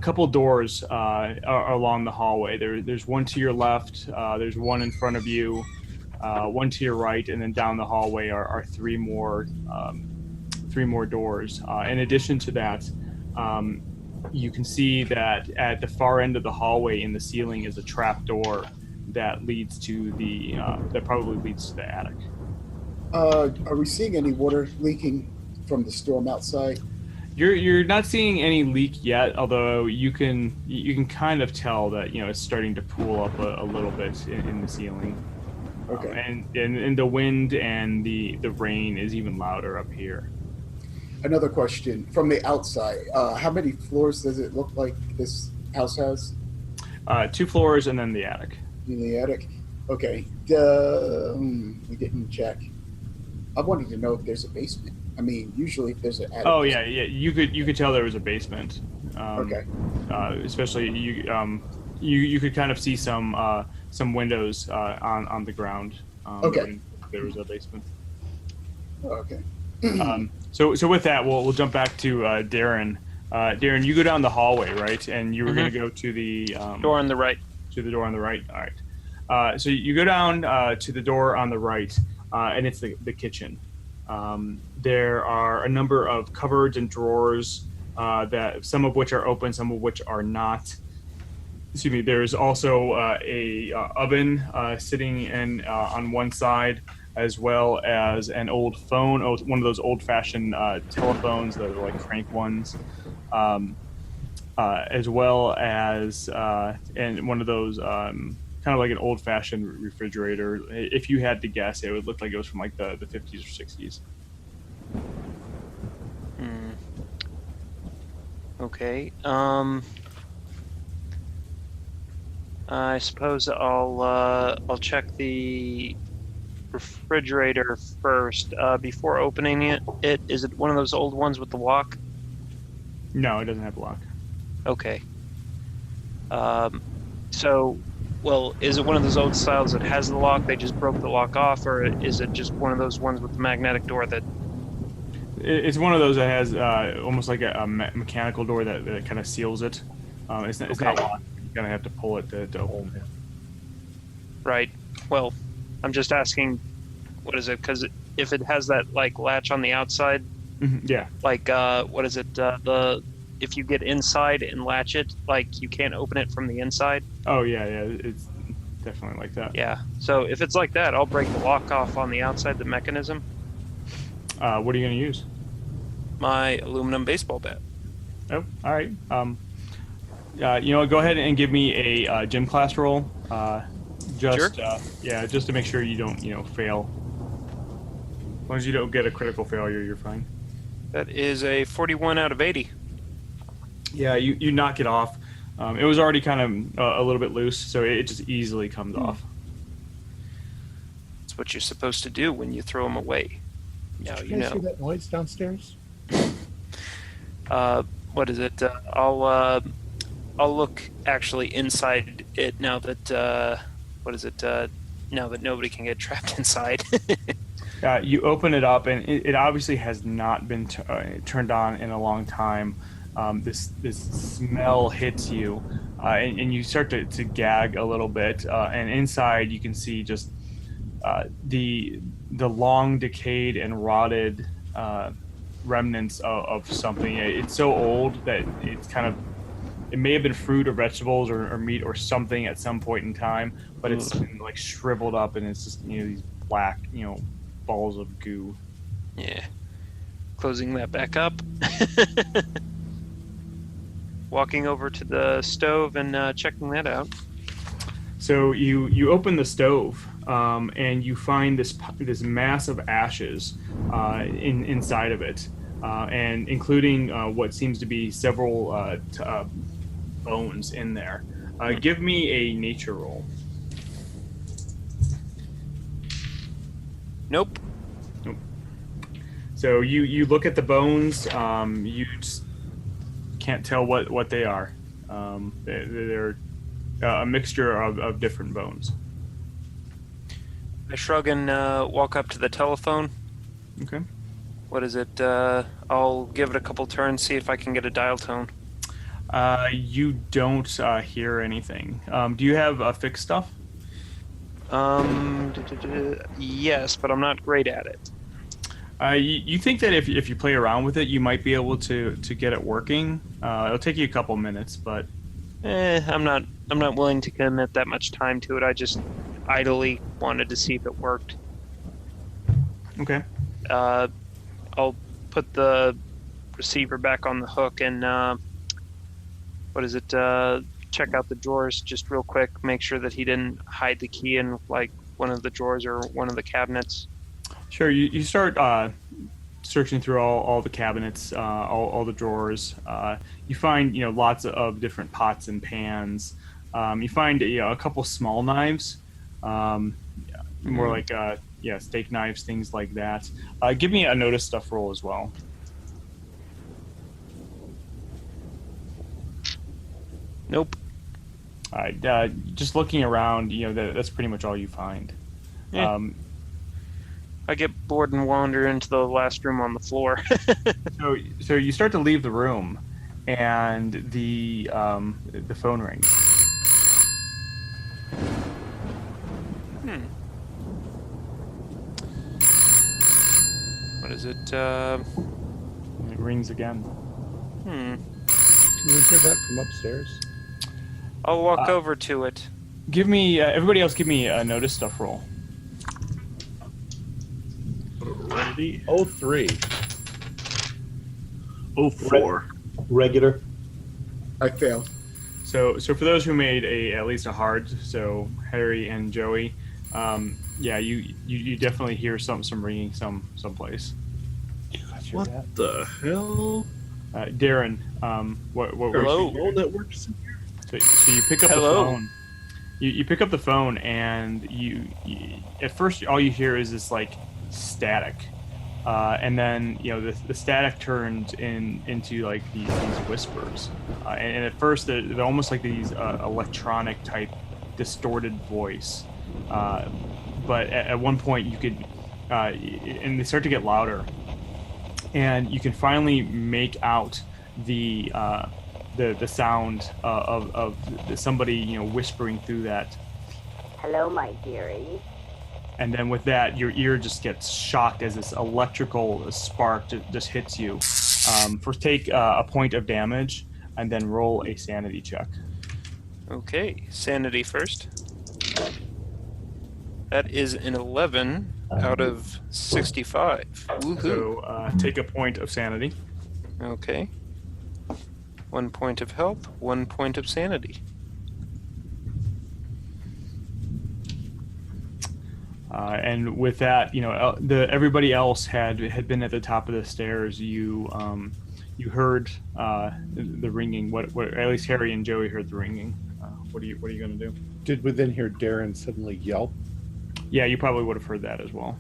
couple doors along the hallway. There's one to your left, there's one in front of you, one to your right, and then down the hallway are three more doors. In addition to that, you can see that at the far end of the hallway in the ceiling is a trap door that leads to that probably leads to the attic. Are we seeing any water leaking from the storm outside? You're not seeing any leak yet, although you can kind of tell that it's starting to pool up a little bit in the ceiling. Okay. And the wind and the rain is even louder up here. Another question from the outside. How many floors does it look like this house has? 2 floors and then the attic. In the attic. Okay. We didn't check. I wanted to know if there's a basement. I mean, usually if there's an attic. Oh yeah. You could tell there was a basement. Okay. Especially you could kind of see some windows on the ground. Okay. There was a basement. Okay. So with that, we'll jump back to Darren. Darren, you go down the hallway, right? And you were going to go to the Door on the right. To the door on the right. All right. So you go down to the door on the right, and it's the kitchen. There are a number of cupboards and drawers that some of which are open, some of which are not. Excuse me. There's also a oven sitting on one side, as well as an old phone, one of those old-fashioned telephones that are like crank ones, as well as and one of those kind of like an old-fashioned refrigerator. If you had to guess, it would look like it was from like the 50s or 60s. Okay. I suppose I'll check the refrigerator first before opening it. Is it one of those old ones with the lock? No, it doesn't have a lock. Okay. Is it one of those old styles that has the lock? They just broke the lock off, or is it just one of those ones with the magnetic door that? It's one of those that has almost like a mechanical door that kind of seals it. It's not locked. You kind of have to pull it to open it. Right. Well, I'm just asking, what is it? Because if it has that like latch on the outside, yeah. Like what is it? If you get inside and latch it, like you can't open it from the inside. Oh yeah, it's definitely like that. Yeah. So if it's like that, I'll break the lock off on the outside, the mechanism. What are you going to use? My aluminum baseball bat. Oh, all right. Go ahead and give me a gym class roll. Just Sure. Just to make sure you don't fail. As long as you don't get a critical failure, you're fine. That is a 41 out of 80. Yeah, you knock it off. It was already kind of a little bit loose, so it just easily comes off. That's what you're supposed to do when you throw them away. Now Did you you guys know. hear that noise downstairs? What is it? I'll look actually inside it now that what is it? Now that nobody can get trapped inside. You open it up, and it obviously has not been turned on in a long time. This smell hits you, and you start to gag a little bit. And inside, you can see just the long decayed and rotted remnants of something. It's so old that it's kind of, it may have been fruit or vegetables or meat or something at some point in time, but it's been like shriveled up, and it's just these black balls of goo. Yeah. Closing that back up. Walking over to the stove and checking that out. So you open the stove, and you find this mass of ashes inside of it, and including what seems to be several bones in there. Give me a nature roll. Nope. So you look at the bones. You just can't tell what they are. They're a mixture of different bones. I shrug and walk up to the telephone. Okay. What is it? I'll give it a couple turns, see if I can get a dial tone. You don't hear anything. Do you have fixed stuff? Yes, but I'm not great at it. You think that if you play around with it, you might be able to get it working. It'll take you a couple minutes, but I'm not willing to commit that much time to it. I just idly wanted to see if it worked. okay. I'll put the receiver back on the hook and check out the drawers just real quick. Make sure that he didn't hide the key in like one of the drawers or one of the cabinets. Sure. You start searching through all the cabinets, all the drawers. You find lots of different pots and pans. You find a couple small knives, more like steak knives, things like that. Give me a notice stuff roll as well. Nope. All right. Just looking around, that's pretty much all you find. Yeah. I get bored and wander into the last room on the floor. So you start to leave the room, and the phone rings. What is it? It rings again. Can you hear that from upstairs? I'll walk over to it. Give me everybody else. Give me a notice stuff roll. Ready? 03. 04. Regular. I fail. So for those who made at least a hard, so Harry and Joey, you definitely hear some ringing someplace. What the hell? Darren, what Hello. Phone that works in here? So you pick up Hello. the phone. You pick up the phone, and you at first all you hear is this like static, and then the static turns into like these whispers, and at first they're almost like these electronic type distorted voice, but at one point you could and they start to get louder, and you can finally make out the sound of somebody whispering through that. Hello, my dearie. And then with that, your ear just gets shocked as this electrical spark just hits you. First, take a point of damage, and then roll a sanity check. Okay, sanity first. That is an 11 out of 65. Woohoo. So take a point of sanity. Okay. 1 point of health, 1 point of sanity. And with that, everybody else had been at the top of the stairs. You you heard the ringing. What? At least Harry and Joey heard the ringing. What are you going to do? Did within here Darren suddenly yelp? Yeah, you probably would have heard that as well.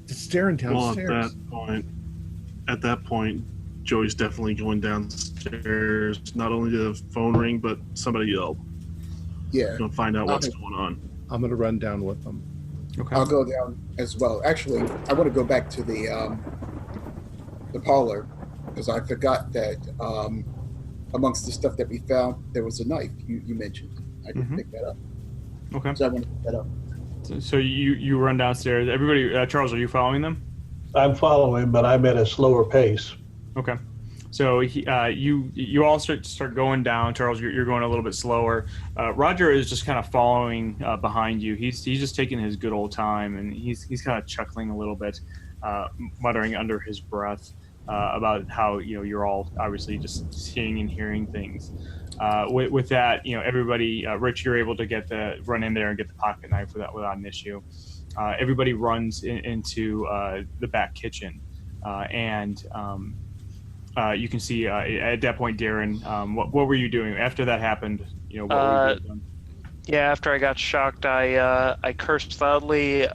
It's Darren Well, downstairs. at that point, Joey's definitely going downstairs. Not only did the phone ring, but somebody yelled. Yeah, Going to find out what's going on. I'm going to run down with them. Okay. I'll go down as well. Actually, I want to go back to the parlor because I forgot that amongst the stuff that we found, there was a knife you mentioned. I didn't pick that up. Okay. So I want to pick that up. So you run downstairs. Everybody, Charles, are you following them? I'm following, but I'm at a slower pace. Okay. So you all start going down. Charles, you're going a little bit slower. Roger is just kind of following behind you. He's just taking his good old time, and he's kind of chuckling a little bit, muttering under his breath about how you're all obviously just seeing and hearing things. With that, everybody, Rich, you're able to run in there and get the pocket knife without an issue. Everybody runs into the back kitchen, and you can see at that point, Darren, what were you doing after that happened? What were you doing? Yeah, after I got shocked, I cursed loudly,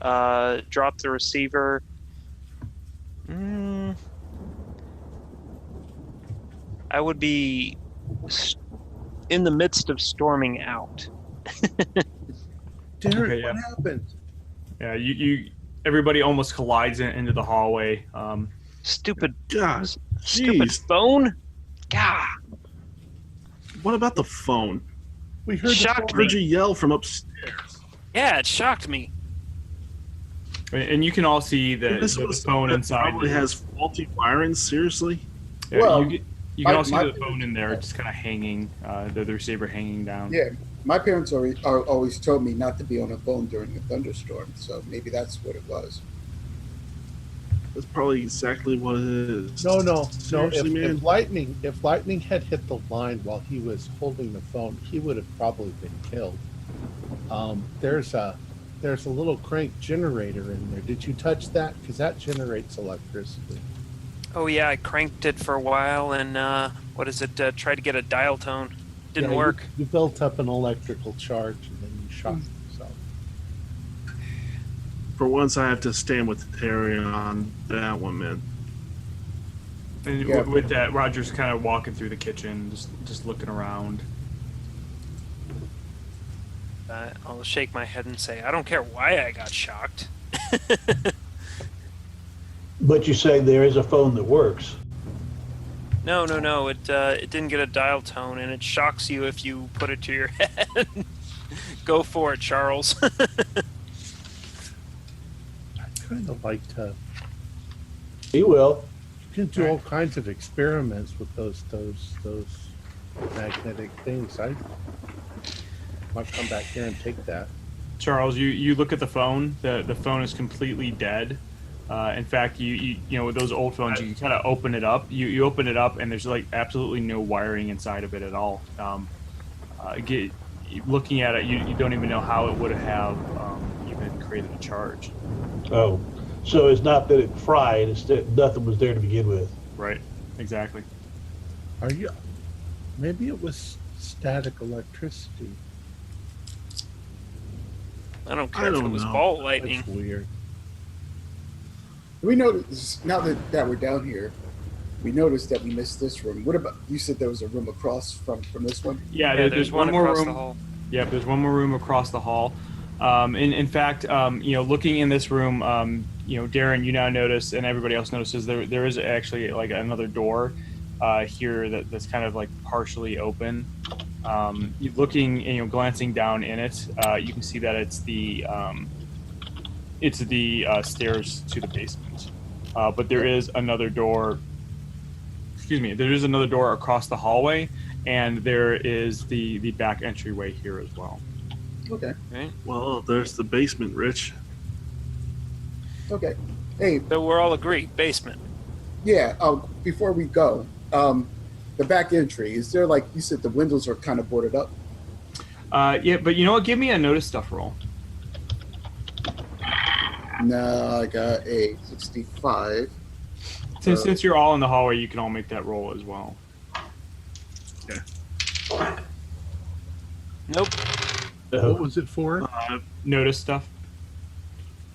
dropped the receiver. I would be in the midst of storming out. Darren, Okay, yeah. what happened? Yeah, everybody almost collides into the hallway. Stupid, God, stupid jeez. phone. God, What about the phone? We heard Shocked the I heard you yell from upstairs. yeah, it shocked me. And you can all see the phone inside. Probably has faulty wiring. Seriously. Yeah, Well, you can all see my- the phone in there, just kind of hanging, the receiver hanging down. Yeah, my parents always told me not to be on a phone during a thunderstorm, so maybe that's what it was. That's probably exactly what it is. No. Seriously, man. If lightning had hit the line while he was holding the phone, he would have probably been killed. There's a little crank generator in there. Did you touch that? Because that generates electricity. Oh yeah, I cranked it for a while and tried to get a dial tone. Didn't Yeah, work. You built up an electrical charge and then you shocked yourself. For once, I have to stand with Terry on that one, man. And Yeah. with that, Roger's kind of walking through the kitchen, just looking around. I'll shake my head and say, I don't care why I got shocked. But you say there is a phone that works. No. It didn't get a dial tone, and it shocks you if you put it to your head. Go for it, Charles. I'd kind of like to. He will. You can do all kinds of experiments with those magnetic things. I might come back here and take that. Charles, you look at the phone. The phone is completely dead. In fact, you with those old phones, you can kind of open it up. You open it up, and there's like absolutely no wiring inside of it at all. Looking at it, you don't even know how it would have even created a charge. Oh, so it's not that it fried; it's that nothing was there to begin with. Right. Exactly. Are you? Maybe it was static electricity. I don't care I if it don't was know. ball lightning. That's weird. We noticed now that we're down here. We noticed that we missed this room. What about you? Said there was a room across from this one. Yeah. Yeah, There's one more across room. the hall. Yeah, there's one more room across the hall. In fact, looking in this room, Darren, you now notice, and everybody else notices, there is actually like another door here that's kind of like partially open. Looking, glancing down in it, you can see that it's the stairs to the basement. But there is another door. Excuse me. There is another door across the hallway, and there is the back entryway here as well. Okay. Right? Well, there's the basement, Rich. Okay. Hey, So we're all agreed. Basement. yeah. Before we go, the back entry, is there, like you said, the windows are kind of boarded up? Yeah, but you know what? Give me a notice stuff roll. No, I got a 65. Since you're all in the hallway, you can all make that roll as well. Nope. What was it for? Notice stuff.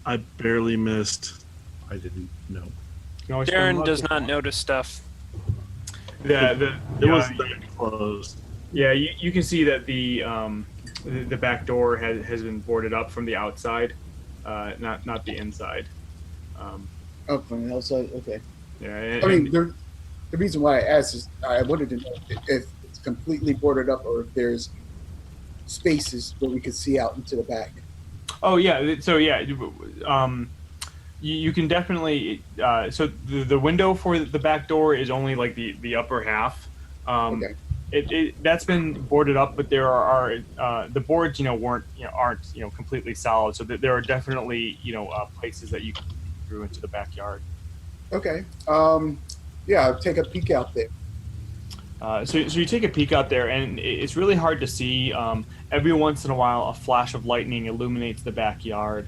I barely missed. I didn't know. You can always turn Darren them does up. not notice stuff. It was that closed. Yeah, you can see that the back door has been boarded up from the outside, not the inside. Oh, from the outside. Okay. Yeah, I mean, the reason why I asked is I wanted to know if it's completely boarded up or if there's spaces where we could see out into the back. oh yeah, so yeah, you can definitely. So the window for the back door is only like the upper half. Okay. That's been boarded up, but there are the boards aren't completely solid, so there are definitely places that you can through into the backyard. Okay. Yeah, I'll take a peek out there. So you take a peek out there, and it's really hard to see. Every once in a while, a flash of lightning illuminates the backyard,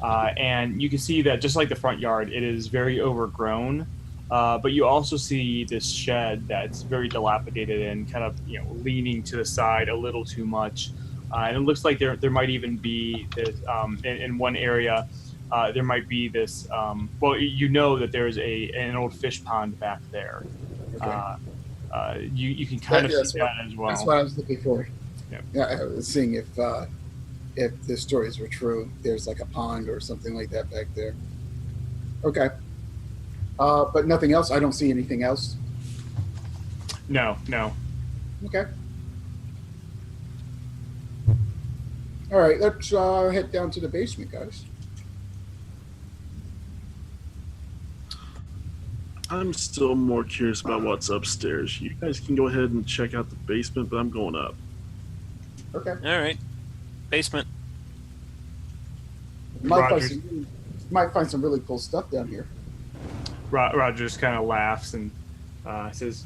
and you can see that just like the front yard, it is very overgrown. But you also see this shed that's very dilapidated and kind of leaning to the side a little too much, and it looks like there might even be this in one area. There might be this. Well, that there's an old fish pond back there. Okay. You can kind of see that as well. That's what I was looking for. Yeah. I was seeing if the stories were true. There's like a pond or something like that back there. Okay. But nothing else. I don't see anything else. No. Okay. All right. Let's head down to the basement, guys. I'm still more curious about what's upstairs. You guys can go ahead and check out the basement, but I'm going up. Okay. All right. Basement. Might find some really cool stuff down here. Roger just kind of laughs and says,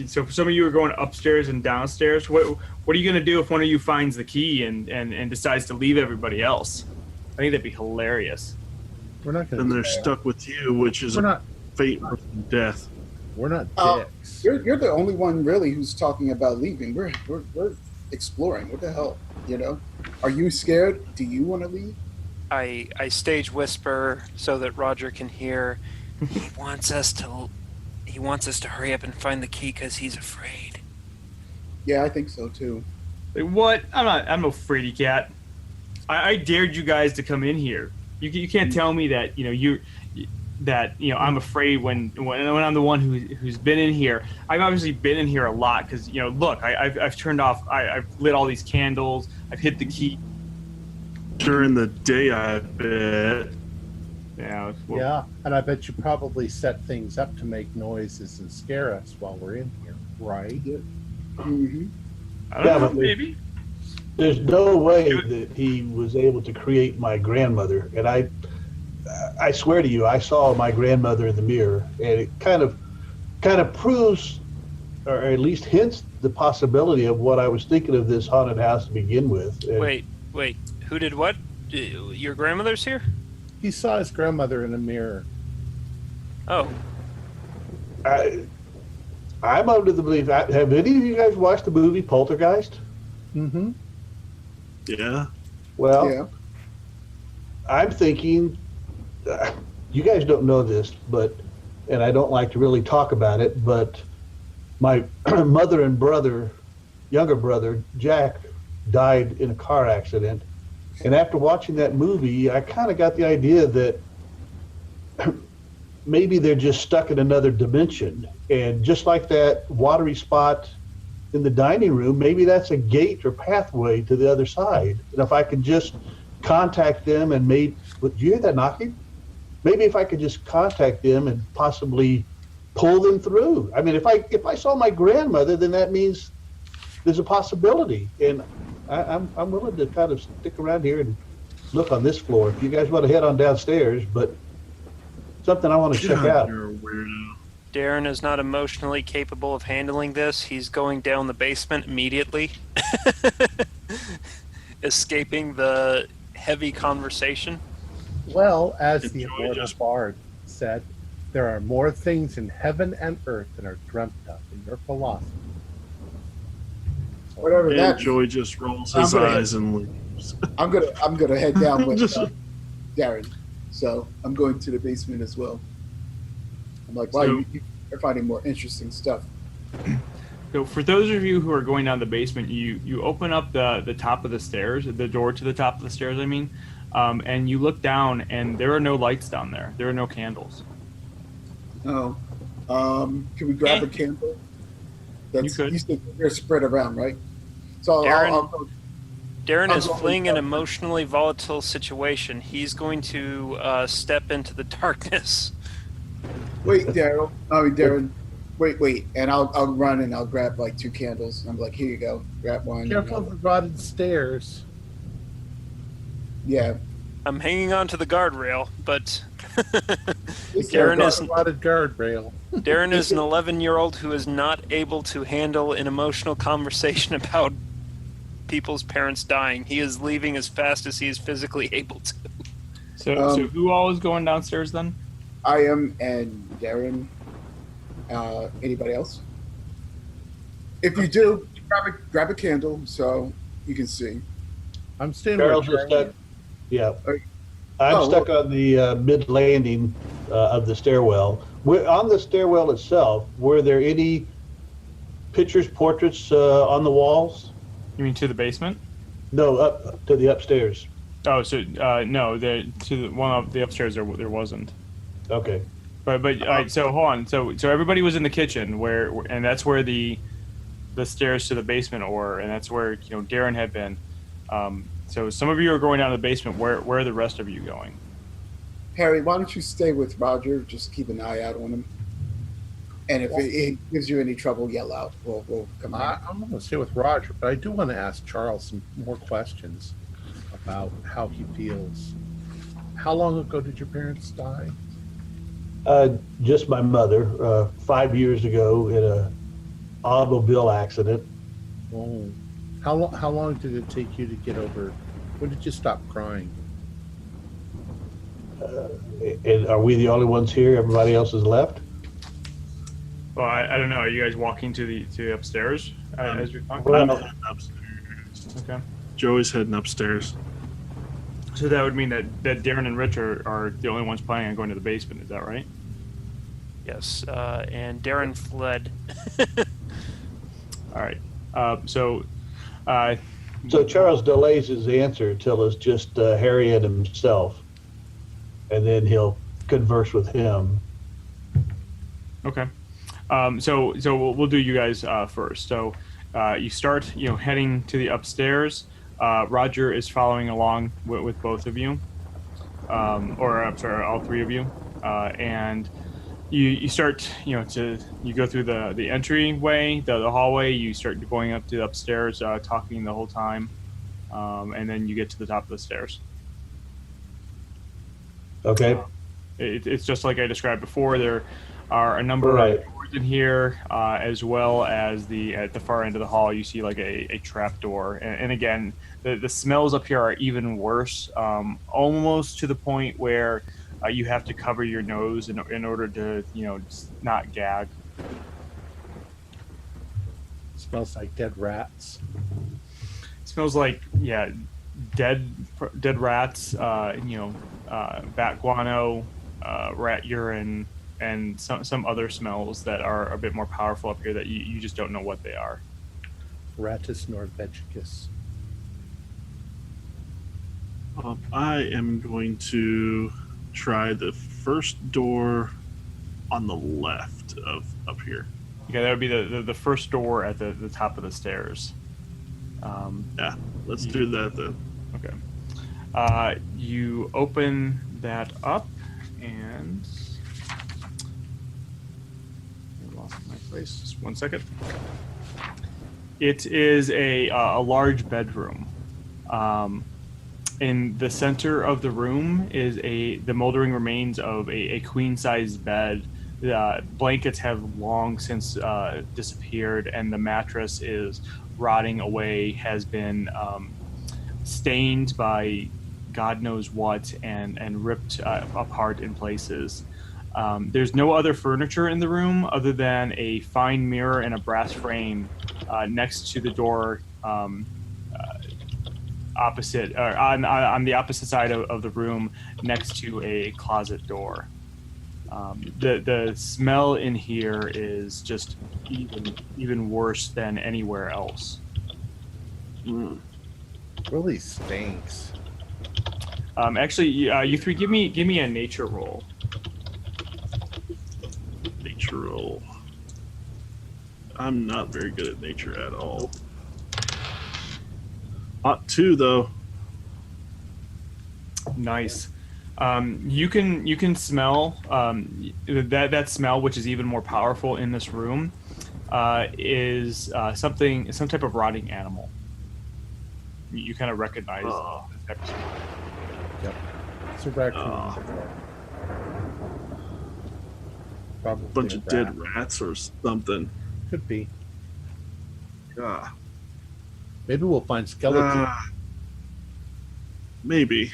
so some of you are going upstairs and downstairs. What are you going to do if one of you finds the key and decides to leave everybody else? I think that'd be hilarious. We're not going to. And they're stuck with you, which is a fate worse than death. We're not dicks. You're the only one really who's talking about leaving. We're exploring. What the hell? Are you scared? Do you want to leave? I stage whisper so that Roger can hear. He wants us to hurry up and find the key because he's afraid. Yeah, I think so too. Like, what? I'm no fraidy cat. I dared you guys to come in here. You can't tell me that I'm afraid when I'm the one who's been in here. I've obviously been in here a lot because look, I've turned off. I've lit all these candles. I've hit the key. During the day, I bet. Yeah. Yeah, and I bet you probably set things up to make noises and scare us while we're in here, right? Mm-hmm. I don't know, but maybe. There's no way that he was able to create my grandmother, and I swear to you, I saw my grandmother in the mirror, and it kind of proves, or at least hints, the possibility of what I was thinking of this haunted house to begin with. And Wait. Who did what? Your grandmother's here? He saw his grandmother in a mirror. Oh. I'm under the belief. Have any of you guys watched the movie Poltergeist? Mm-hmm. Yeah. Well, Yeah. I'm thinking, you guys don't know this, and I don't like to really talk about it, but my mother and younger brother, Jack, died in a car accident. And after watching that movie, I kind of got the idea that maybe they're just stuck in another dimension. And just like that watery spot in the dining room, maybe that's a gate or pathway to the other side. And if I could just contact them and do you hear that knocking? Maybe if I could just contact them and possibly pull them through. I mean, if I saw my grandmother, then that means there's a possibility. And I'm willing to kind of stick around here and look on this floor. If you guys want to head on downstairs, but something I want to check out. You're a weirdo. Darren is not emotionally capable of handling this. He's going down the basement immediately, escaping the heavy conversation. Well, as the Enjoy immortal just- bard said, There are more things in heaven and earth than are dreamt of in your philosophy. Whatever And that. Joy just rolls I'm his gonna eyes and leaves. I'm gonna head down with Just- Darren. So I'm going to the basement as well. I'm like, wow, So- you're finding more interesting stuff. So for those of you who are going down the basement, you open up the top of the stairs, the door to the top of the stairs, I mean, and you look down, and there are no lights down there. There are no candles. Oh, can we grab a candle? You could. You said they're spread around, right? So Darren- I'll go. Darren I'll is go fleeing with an that. emotionally volatile situation. He's going to step into the darkness. Wait, Daryl. Darren. Wait, and I'll run and I'll grab like 2 candles. I'm like, here you go, grab one. Careful of the rotted stairs. Yeah. I'm hanging on to the guardrail, but It's Darren a is Rotted guardrail. Darren is an 11-year-old who is not able to handle an emotional conversation about people's parents dying. He is leaving as fast as he is physically able to. So who all is going downstairs then? I am and Darren. Anybody else? If you do, grab a candle so you can see. I'm staying where Charles is Jeremy stuck. is. Yeah. Okay. I'm Oh, stuck on the mid landing of the stairwell. On the stairwell itself, were there any pictures, portraits on the walls? You mean to the basement? No, up to the upstairs. Oh, so no, one of the upstairs there wasn't. Okay. But all right, so hold on. So everybody was in the kitchen and that's where the stairs to the basement were, and that's where Darren had been. So some of you are going down to the basement. Where are the rest of you going? Harry, why don't you stay with Roger? Just keep an eye out on him. And if it gives you any trouble, yell out. We'll come out. I'm going to stay with Roger, but I do want to ask Charles some more questions about how he feels. How long ago did your parents die? Just my mother, 5 years ago in a automobile accident. Oh, how long did it take you to get over? When did you stop crying? And are we the only ones here? Everybody else has left? Well, I don't know. Are you guys walking to the upstairs as you're talking? Well, I'm heading upstairs. Okay. Joey's heading upstairs. So that would mean that Darren and Rich are the only ones planning on going to the basement. Is that right? Yes, and Darren fled. All right. So Charles delays his answer until it's just Harry and himself, and then he'll converse with him. Okay. So we'll do you guys first. So you start, heading to the upstairs. Roger is following along with both of you, or I'm sorry, all 3 of you, and you start, you go through the entryway, the hallway. You start going up to the upstairs, talking the whole time, and then you get to the top of the stairs. Okay. It's just like I described before. There are a number Right. of doors in here, as well as at the far end of the hall, you see like a trap door. And again, the smells up here are even worse, almost to the point where you have to cover your nose in order to, just not gag. Smells like dead rats. It smells like, yeah, dead rats, bat guano, rat urine, and some other smells that are a bit more powerful up here that you just don't know what they are. Ratus norvegicus. I am going to try the first door on the left of up here. Okay, that would be the first door at the top of the stairs. Yeah, let's do that then. Okay. You open that up, and I lost my place. Just 1 second. It is a large bedroom. In the center of the room is the moldering remains of a queen-sized bed. The blankets have long since disappeared, and the mattress is rotting away, has been stained by God knows what, and ripped apart in places. There's no other furniture in the room other than a fine mirror and a brass frame next to the door, opposite or on the opposite side of the room, next to a closet door. The smell in here is just even worse than anywhere else. Really stinks. Actually, you three, give me a nature roll. Nature roll. I'm not very good at nature at all. 2 though. Nice. You can smell that smell, which is even more powerful in this room, is some type of rotting animal. You kind of recognize this type of smell. Yep. It's a raccoon. Probably Bunch a of dead rats or something. Could be. Ah. Maybe we'll find skeletons. Maybe.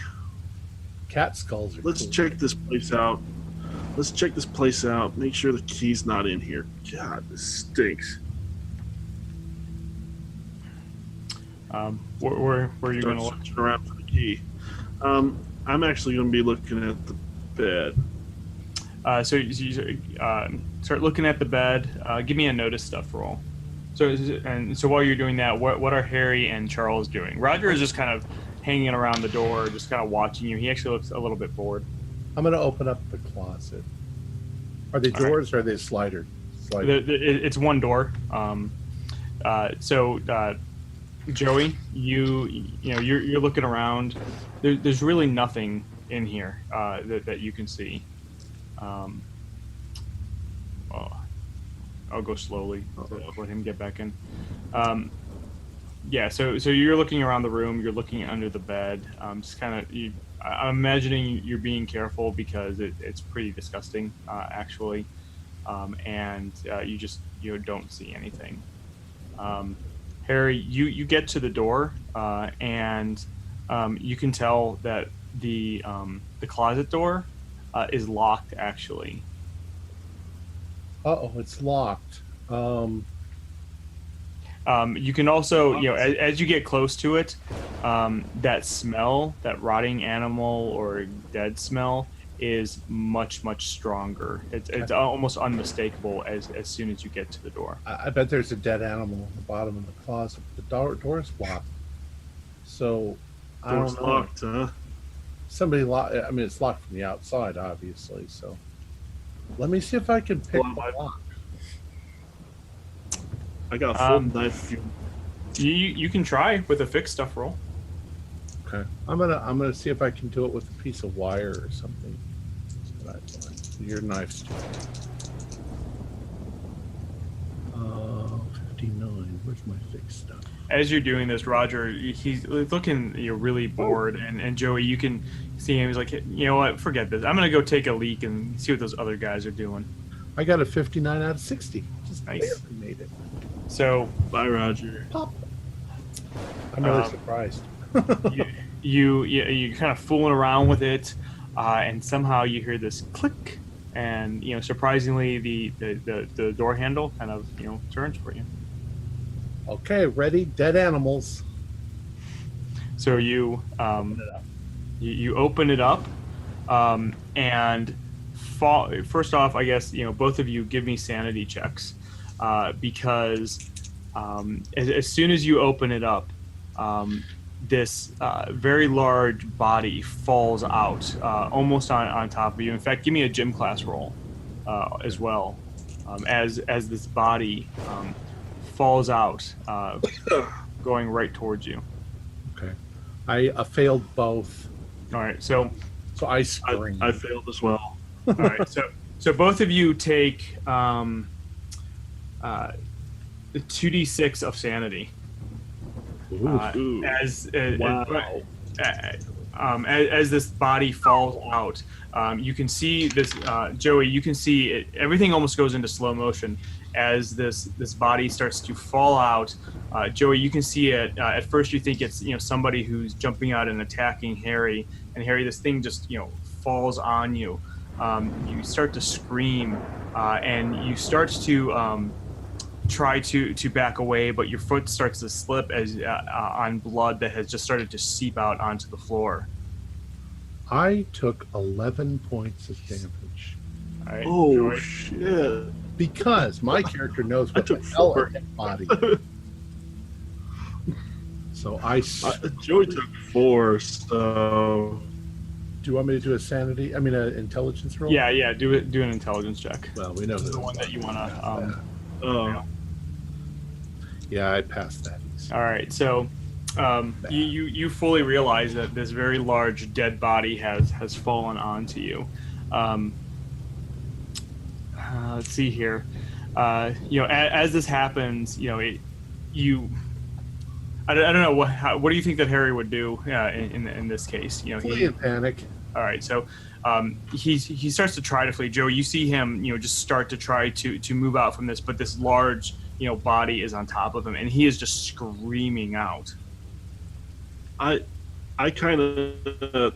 Cat skulls are Let's cool. check this place out. Let's check this place out. Make sure the key's not in here. God, this stinks. Where are you going to look? Searching around for the key. I'm actually going to be looking at the bed. So you start looking at the bed. Give me a notice stuff roll. So while you're doing that, what are Harry and Charles doing? Roger is just kind of hanging around the door, just kind of watching you. He actually looks a little bit bored. I'm going to open up the closet. Are they doors or are they slider? It's one door. Joey, you're looking around. There's really nothing in here that you can see. I'll go slowly to let him get back in. So you're looking around the room. You're looking under the bed. Just kind of I'm imagining you're being careful because it's pretty disgusting, actually, and you don't see anything. Harry, you get to the door, and you can tell that the closet door is locked, actually. Uh-oh, it's locked. You can also, as you get close to it, that smell, that rotting animal or dead smell, is much, much stronger. It's almost unmistakable as soon as you get to the door. I bet there's a dead animal at the bottom of the closet. The door's locked. So, I don't know. Door's locked, huh? Somebody locked. I mean, it's locked from the outside, obviously. So, let me see if I can pick the lock. I got a full knife. You can try with a fixed stuff roll. Okay, I'm gonna see if I can do it with a piece of wire or something. That's what I find. Your knife's 59. Where's my fixed stuff? As you're doing this, Roger, he's looking really bored, and Joey, you can see him. He's like, you know what? Forget this. I'm gonna go take a leak and see what those other guys are doing. I got a 59 out of 60. Just Nice. barely made it. So, Bye, Roger. Pop. I'm really surprised. you kind of fooling around with it, and somehow you hear this click, and surprisingly the door handle kind of turns for you. Okay, ready? Dead animals. So you open it up, and first off, I guess both of you give me sanity checks, because as soon as you open it up, this very large body falls out almost on top of you. In fact, give me a gym class roll as well, as this body falls out, going right towards you. Okay, I failed both. All right, so I screamed. I failed as well. All right, so both of you take 2d6 of sanity. Ooh. Wow. As this body falls out, you can see this, Joey. You can see it, everything almost goes into slow motion as this body starts to fall out. Joey, you can see it. At first, you think it's somebody who's jumping out and attacking Harry, and Harry, this thing just falls on you. you start to scream, and you start to try to back away, but your foot starts to slip as on blood that has just started to seep out onto the floor. I took 11 points of damage. All right, Oh, Joy. shit. Because my character knows I what the took hell a 4. dead body is. So Joey took 4, so... do you want me to do an intelligence roll? Yeah, do an intelligence check. Well, we know This is who the one that you want to. Yeah, I passed that. All right, so you fully realize that this very large dead body has fallen onto you. Let's see here. As this happens, I don't know what do you think that Harry would do in this case? Flee in panic. All right, so he starts to try to flee. Joe, you see him, just start to try to move out from this, but this large, body is on top of him, and he is just screaming out. I kind of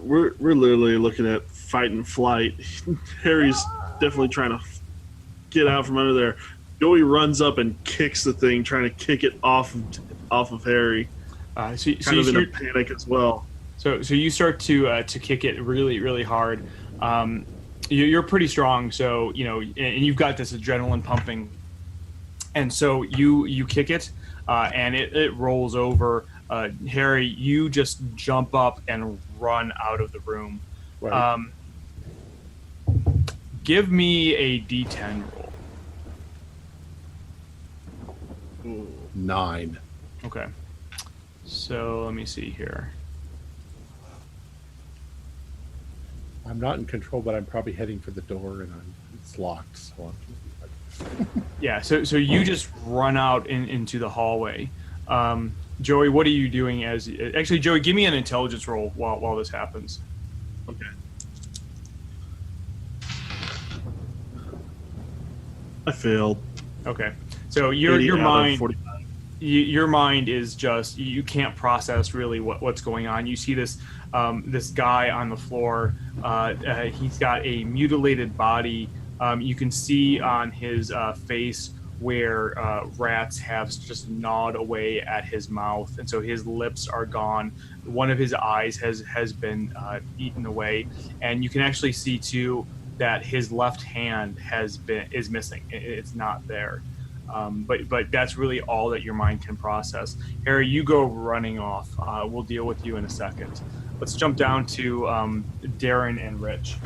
we're literally looking at fight and flight. Harry's definitely trying to get out from under there. Joey runs up and kicks the thing, trying to kick it off of Harry. So in a panic as well. So you start to kick it really, really hard. You're pretty strong, so and you've got this adrenaline pumping, and so you kick it, and it rolls over. Harry, you just jump up and run out of the room. Right. Give me a D10 roll. 9. Okay. So let me see here. I'm not in control, but I'm probably heading for the door, and it's locked. So Yeah. So you just run out into the hallway. Joey, what are you doing actually, Joey, give me an intelligence roll while this happens. Okay. I failed. Okay. So your mind 45. your mind is just, you can't process really what's going on. You see this guy on the floor. He's got a mutilated body. You can see on his face where rats have just gnawed away at his mouth, and so his lips are gone. One of his eyes has been eaten away, and you can actually see too that his left hand is missing. It's not there. But that's really all that your mind can process. Harry, you go running off. We'll deal with you in a second. Let's jump down to Darren and Rich.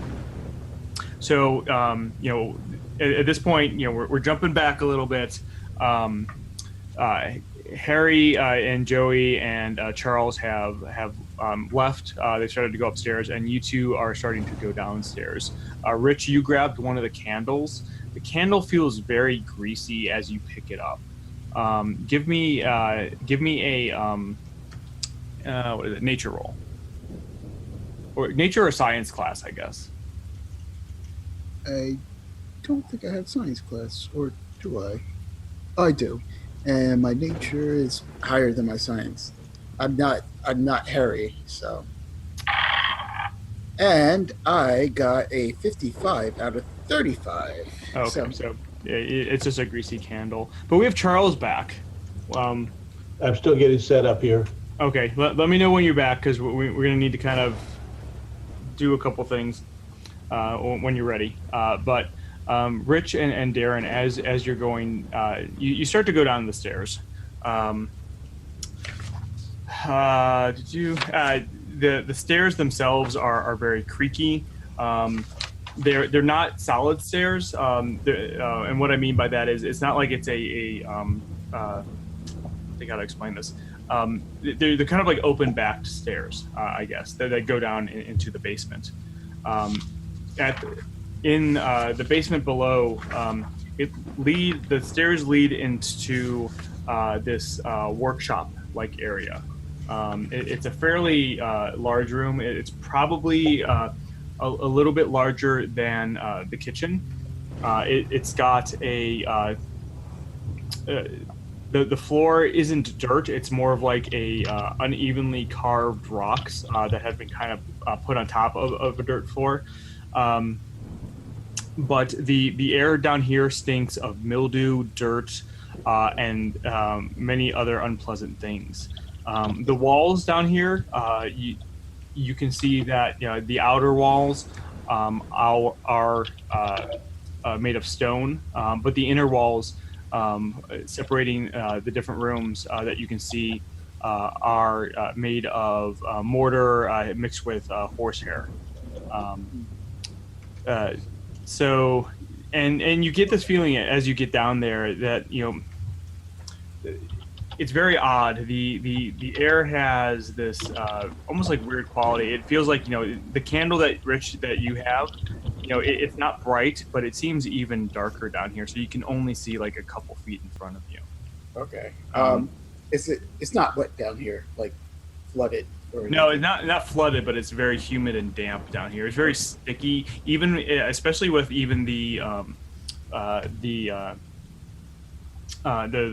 So, at this point, we're jumping back a little bit. Harry and Joey and Charles have left. They started to go upstairs, and you two are starting to go downstairs. Rich, you grabbed one of the candles. The candle feels very greasy as you pick it up. Give me a what is it? Nature roll, or nature or science class, I guess. I don't think I have science class, or do I? I do, and my nature is higher than my science. I'm not Harry, so. And I got a 55 out of 35. Okay, so it's just a greasy candle. But we have Charles back. I'm still getting set up here. Okay, let me know when you're back, because we're going to need to kind of do a couple things when you're ready. But Rich and Darren, as you're going, you start to go down the stairs. The stairs themselves are very creaky. They're not solid stairs, and what I mean by that is it's not like it's I think how to explain this. They're kind of like open backed stairs, I guess, that go down into the basement. In the basement below, the stairs lead into this workshop like area. It's a fairly large room. It's probably a little bit larger than the kitchen. It's got the floor isn't dirt. It's more of like a unevenly carved rocks that have been kind of put on top of a dirt floor. But the air down here stinks of mildew, dirt, and many other unpleasant things. The walls down here, you can see that the outer walls are made of stone, but the inner walls separating the different rooms that you can see are made of mortar mixed with horsehair. So, and you get this feeling as you get down there that it's very odd. The air has this almost like weird quality. It feels like the candle that you have, it's not bright, but it seems even darker down here. So you can only see like a couple feet in front of you. Okay. It's not wet down here, like flooded. No, it's not flooded, but it's very humid and damp down here. It's very sticky, even especially with even the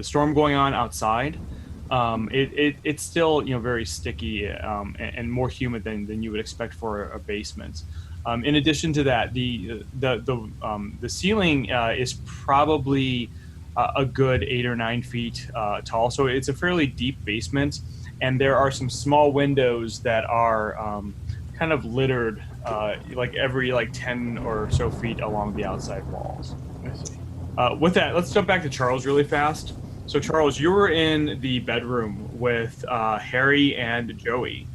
storm going on outside. It's still very sticky and more humid than you would expect for a basement. In addition to that, the ceiling is probably a good 8 or 9 feet tall, so it's a fairly deep basement. And there are some small windows that are kind of littered, like every 10 or so feet along the outside walls. I see. With that, let's jump back to Charles really fast. So Charles, you were in the bedroom with Harry and Joey.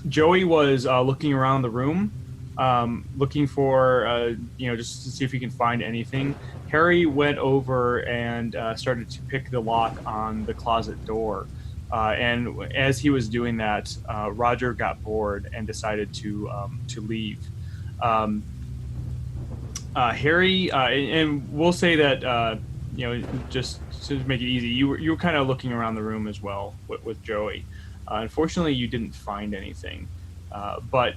Joey was looking around the room, looking for, just to see if he can find anything. Harry went over and started to pick the lock on the closet door. And as he was doing that, Roger got bored and decided to leave. Harry, and we'll say that just to make it easy, you were kind of looking around the room as well with Joey. Unfortunately, you didn't find anything, but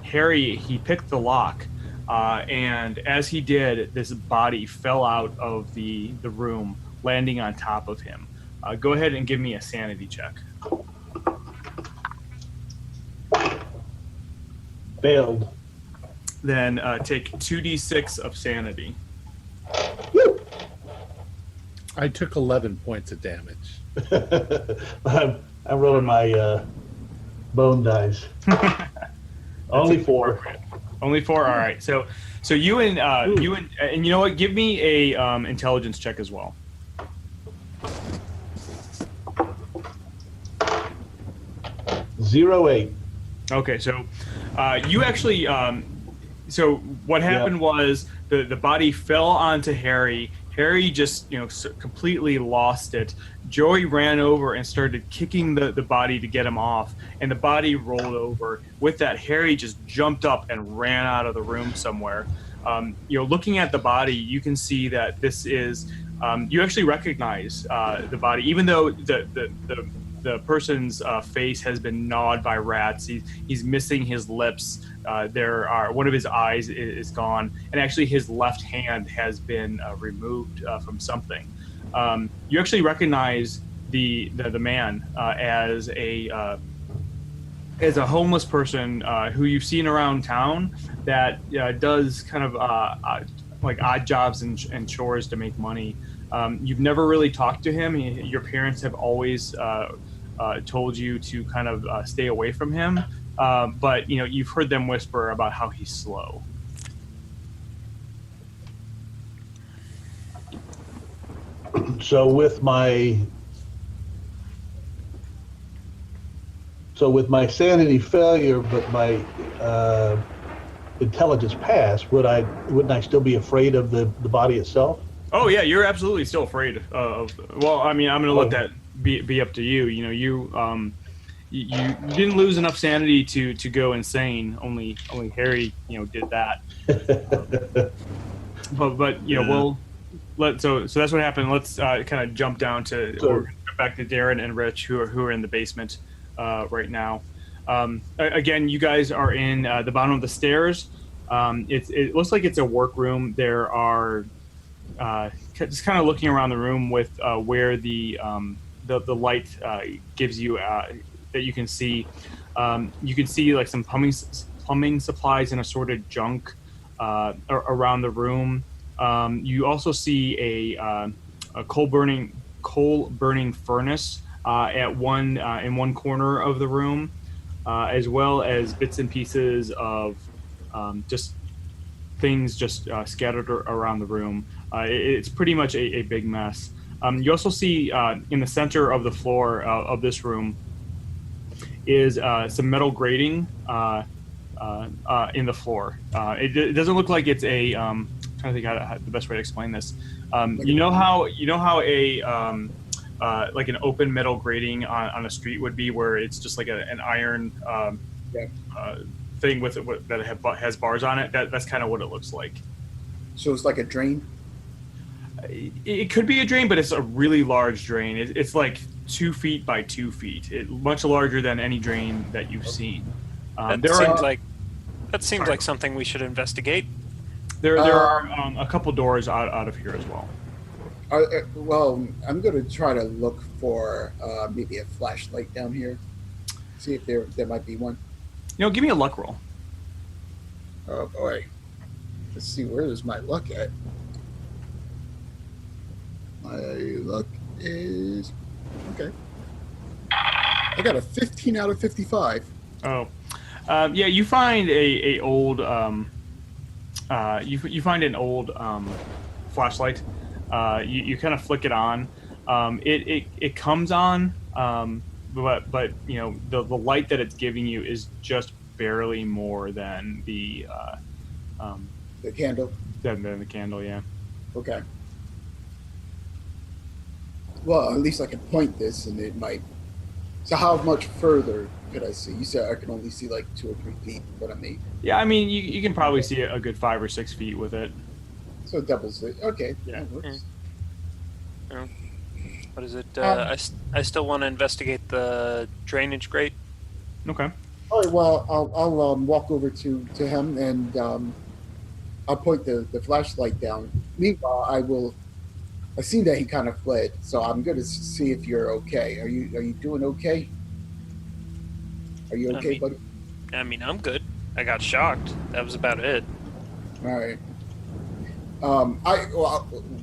Harry, he picked the lock, and as he did, this body fell out of the room, landing on top of him. Go ahead and give me a sanity check. Failed. Then take 2d6 of sanity. I took 11 points of damage. I'm rolling my bone dice. Only 4. Only 4. All right. So you and you know what? Give me a intelligence check as well. 08. Okay, so you actually so what happened was the body fell onto Harry. Harry just completely lost it. Joey ran over and started kicking the body to get him off, and the body rolled over. With that, Harry just jumped up and ran out of the room somewhere. Looking at the body, you can see that this is you actually recognize the body, even though the person's face has been gnawed by rats. He's missing his lips. One of his eyes is gone, and actually his left hand has been removed from something. You actually recognize the man as a homeless person who you've seen around town that does kind of like odd jobs and chores to make money. You've never really talked to him. Your parents have always told you to kind of stay away from him, but you've heard them whisper about how he's slow. So with my sanity failure, but my intelligence pass, wouldn't I still be afraid of the body itself? Oh yeah, you're absolutely still afraid of. Well, I mean, I'm going to let that be up to you. You didn't lose enough sanity to go insane. Only Harry did that. But we'll let so that's what happened. Let's kind of jump down to we're gonna go back to Darren and Rich who are in the basement right now. Again, you guys are in the bottom of the stairs. It looks like it's a workroom. There are just kind of looking around the room with where the light gives you that you can see. You can see like some plumbing supplies and assorted junk around the room. You also see a coal burning furnace in one corner of the room, as well as bits and pieces of just things scattered around the room. It's pretty much a big mess. You also see in the center of the floor of this room is some metal grating in the floor. It doesn't look like it's a. I'm trying to think how the best way to explain this. You know how a like an open metal grating on a street would be, where it's just like an iron thing that has bars on it. That's kind of what it looks like. So it's like a drain? It could be a drain, but it's a really large drain. It's like 2 feet by 2 feet. Much larger than any drain that you've seen. That seems like something we should investigate. There are a couple doors out of here as well. Well, I'm going to try to look for maybe a flashlight down here. See if there might be one. Give me a luck roll. Oh boy. Let's see, where is my luck at? My luck is okay. I got a 15 out of 55. Oh, yeah. You find a old you find an old flashlight. You kind of flick it on. It comes on, but the light that it's giving you is just barely more than the candle. Than the candle, yeah. Okay. Well, at least I can point this, and it might. So, how much further could I see? You said I can only see like 2 or 3 feet. What I mean? Yeah, I mean you can probably see a good 5 or 6 feet with it. So it doubles it. Okay. Yeah. That works. What is it? I still want to investigate the drainage grate. Okay. All right. Well, I'll walk over to him and I'll point the flashlight down. Meanwhile, I see that he kind of fled, so I'm going to see if you're okay. Are you doing okay? Are you okay, buddy? I mean, I'm good. I got shocked. That was about it. All right.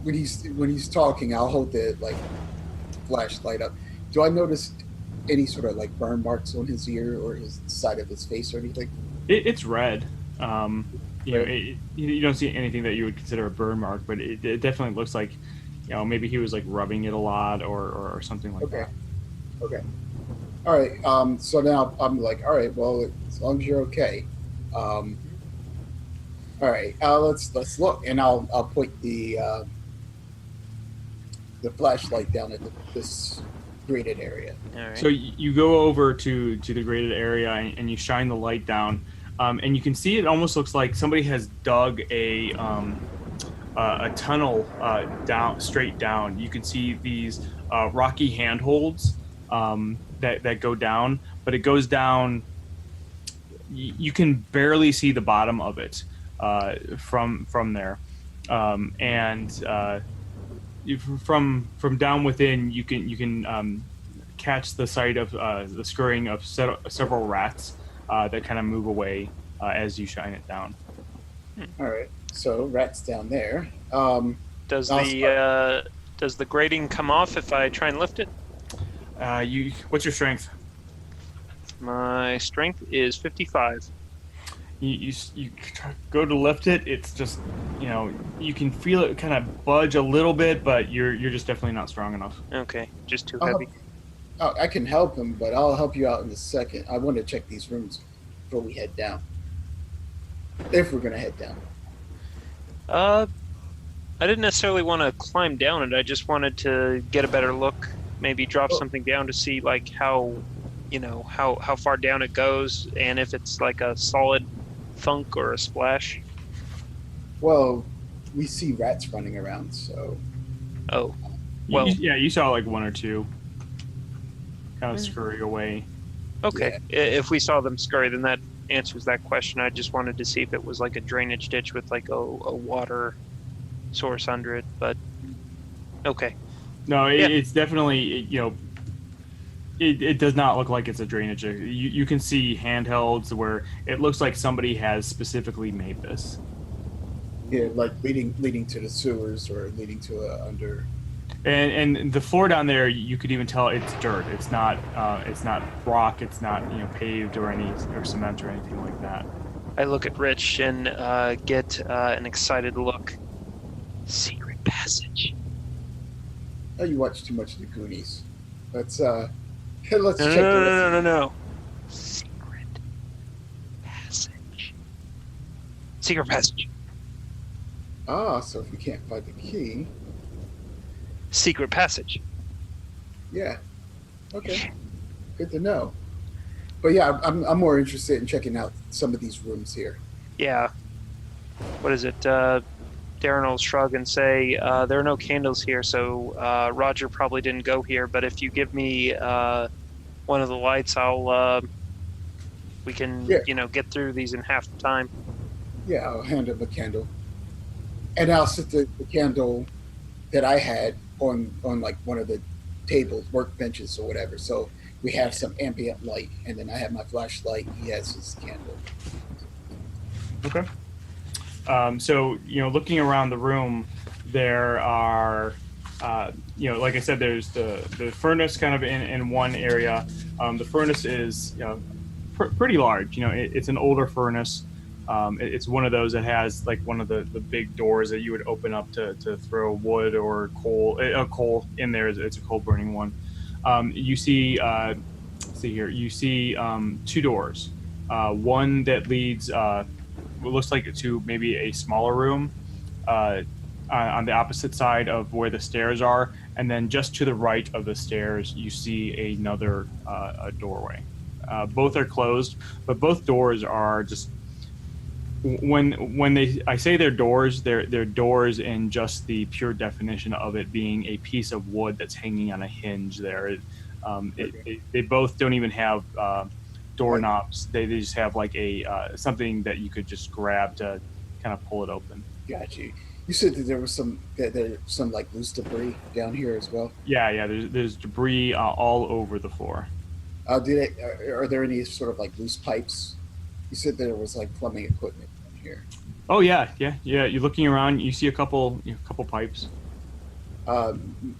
When he's talking, I'll hold the flashlight up. Do I notice any sort of burn marks on his ear or his side of his face or anything? It's red. You don't see anything that you would consider a burn mark, but it definitely looks like, maybe he was rubbing it a lot or something like that. Okay. All right. So now I'm like, all right. Well, as long as you're okay. All right. Let's look, and I'll point the flashlight down at this graded area. All right. So you go over to the graded area and you shine the light down, and you can see it almost looks like somebody has dug a tunnel straight down. You can see these rocky handholds that go down, but it goes down. You can barely see the bottom of it from there, from down within, you can catch the sight of the scurrying of several rats that kind of move away as you shine it down. All right. So rats down there. Does the grating come off if I try and lift it? What's your strength? My strength is 55. You go to lift it. It's just you can feel it kind of budge a little bit, but you're just definitely not strong enough. Okay, just too heavy. I can help him, but I'll help you out in a second. I want to check these rooms before we head down. If we're gonna head down. I didn't necessarily want to climb down it. I just wanted to get a better look. Maybe drop something down to see how far down it goes, and if it's like a solid thunk or a splash. Well, we see rats running around, so. Oh, well. You saw 1 or 2 kind of scurry away. Okay, Yeah. If we saw them scurry, then that answers that question. I just wanted to see if it was like a drainage ditch with a water source under it, but okay. No, it's definitely It does not look like it's a drainage. You can see handhelds where it looks like somebody has specifically made this. Yeah, like leading to the sewers or leading to a under. And the floor down there, you could even tell it's dirt. It's not rock. It's not paved or cement or anything like that. I look at Rich and get an excited look. Secret passage. Oh, you watch too much of the Goonies. Let's check the rest. No. Secret passage. Secret passage. Ah, so if we can't find the key, Secret passage. yeah. Okay. Good to know. But yeah, I'm more interested in checking out some of these rooms here. Yeah. What is it? Darren will shrug and say, there are no candles here, so Roger probably didn't go here, but if you give me one of the lights, we can, get through these in half the time. Yeah, I'll hand him a candle. And I'll set the candle that I had on like one of the tables, workbenches or whatever. So we have some ambient light, and then I have my flashlight. He has his candle. Okay. So looking around the room, there are, like I said, there's the furnace kind of in one area. The furnace is pretty large. It's an older furnace. It's one of those that has like one of the big doors that you would open up to throw wood or coal in there. It's a coal burning one. You see, you see two doors. One that leads, what looks like to maybe a smaller room on the opposite side of where the stairs are, and then just to the right of the stairs, you see another a doorway. Both are closed, but both doors are just. When I say they're doors doors in just the pure definition of it being a piece of wood that's hanging on a hinge there. They both don't even have doorknobs. They just have like a something that you could just grab to kind of pull it open. Got you. You said that there was some like loose debris down here as well. Yeah. There's debris all over the floor. Are there any sort of like loose pipes? You said there was like plumbing equipment down here. Oh yeah. You're looking around. You see a couple pipes.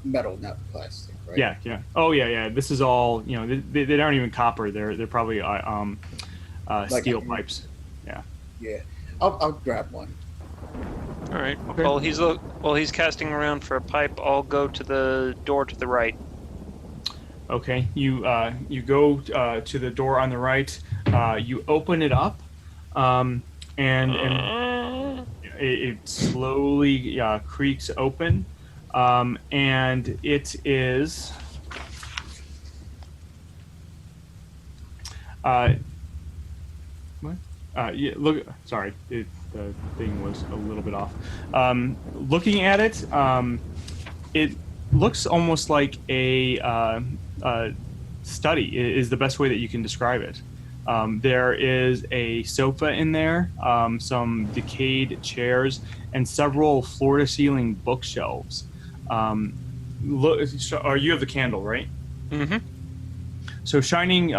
Metal, not plastic, right? Yeah. Oh yeah. This is all. They aren't even copper. They're probably Like steel pipes. Yeah. Yeah. I'll grab one. All right. Okay. While he's casting around for a pipe, I'll go to the door to the right. Okay. You go to the door on the right. You open it up, and it slowly creaks open, and it is. What? Yeah, look. Sorry, the thing was a little bit off. Looking at it, it looks almost like a study. Is the best way that you can describe it. There is a sofa in there, some decayed chairs, and several floor-to-ceiling bookshelves. You have the candle, right? Mm-hmm. So shining,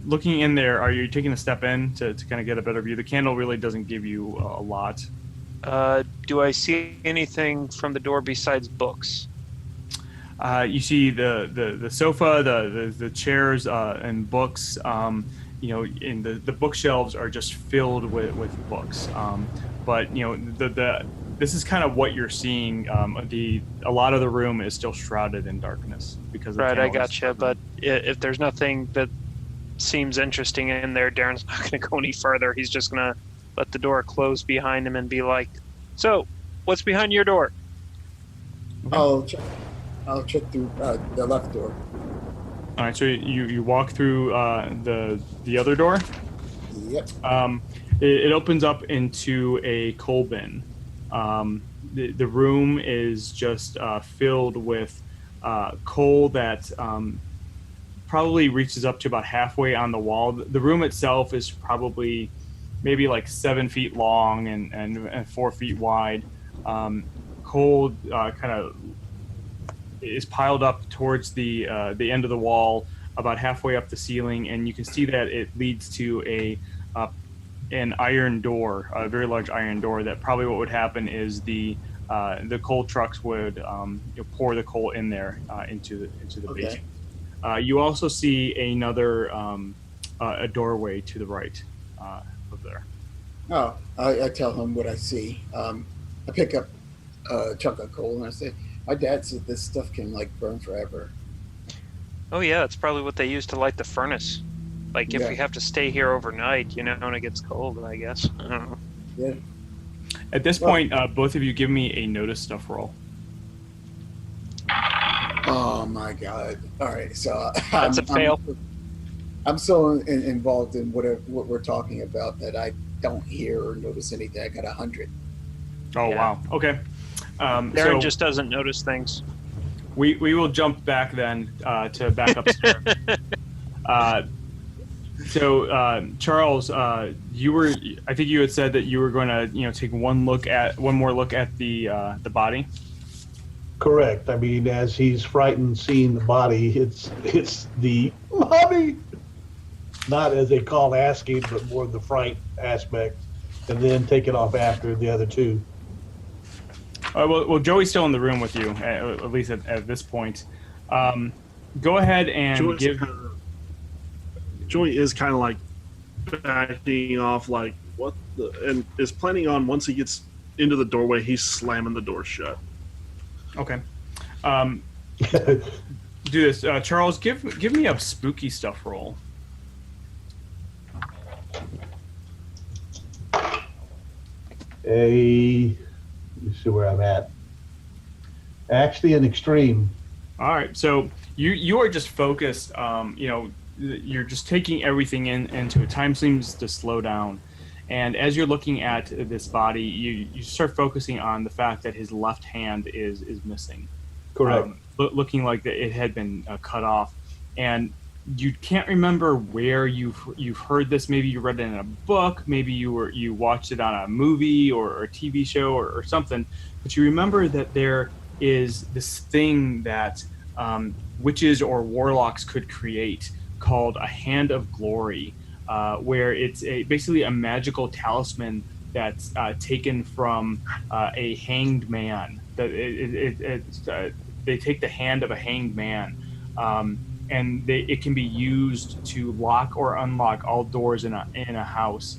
looking in there, are you taking a step in to kind of get a better view? The candle really doesn't give you a lot. Do I see anything from the door besides books? You see the sofa, the chairs, and books. And the bookshelves are just filled with books. But this is kind of what you're seeing. A lot of the room is still shrouded in darkness because of right. I gotcha. But if there's nothing that seems interesting in there, Darren's not going to go any further. He's just going to let the door close behind him and be like, "So, what's behind your door?" Okay. I'll check through the left door. All right, so you walk through the other door. Yep. It opens up into a coal bin. The room is just filled with coal that probably reaches up to about halfway on the wall. The room itself is probably maybe like 7 feet long and 4 feet wide. Coal kind of is piled up towards the end of the wall, about halfway up the ceiling, and you can see that it leads to an iron door, a very large iron door. That probably what would happen is the coal trucks would pour the coal in there into the basement. You also see another a doorway to the right of there. Oh, I tell him what I see. I pick up a chunk of coal and I say, my dad said this stuff can like burn forever. Oh yeah, it's probably what they use to light the furnace. Like if Yeah. we have to stay here overnight, you know, when it gets cold, I guess. I don't know. Yeah. At this point, both of you give me a notice stuff roll. Oh my God! All right, so That's a fail. I'm so involved in what we're talking about that I don't hear or notice anything. I got 100. Oh Yeah. wow. Okay. Darren So just doesn't notice things. we will jump back then to back upstairs. Charles, you were. I think you had said that you were going to, take one more look at the body. Correct. I mean, as he's frightened seeing the body, it's the mommy, not as they call asking, but more the fright aspect, and then take it off after the other two. Well, Joey's still in the room with you, at least at this point. Go ahead and Joey is kind of like backing off, like what the, and is planning on once he gets into the doorway, he's slamming the door shut. Okay. Do this, Charles. Give me a spooky stuff roll. Let me see where I'm at. Actually, an extreme. All right. So you are just focused. You're just taking everything into it. Time seems to slow down. And as you're looking at this body, you start focusing on the fact that his left hand is missing. Correct. Looking like that it had been cut off. And you can't remember where you've heard this. Maybe you read it in a book. Maybe you watched it on a movie or a TV show or something. But you remember that there is this thing that witches or warlocks could create called a hand of glory. Where it's basically a magical talisman that's taken from a hanged man. They take the hand of a hanged man, and it can be used to lock or unlock all doors in a house.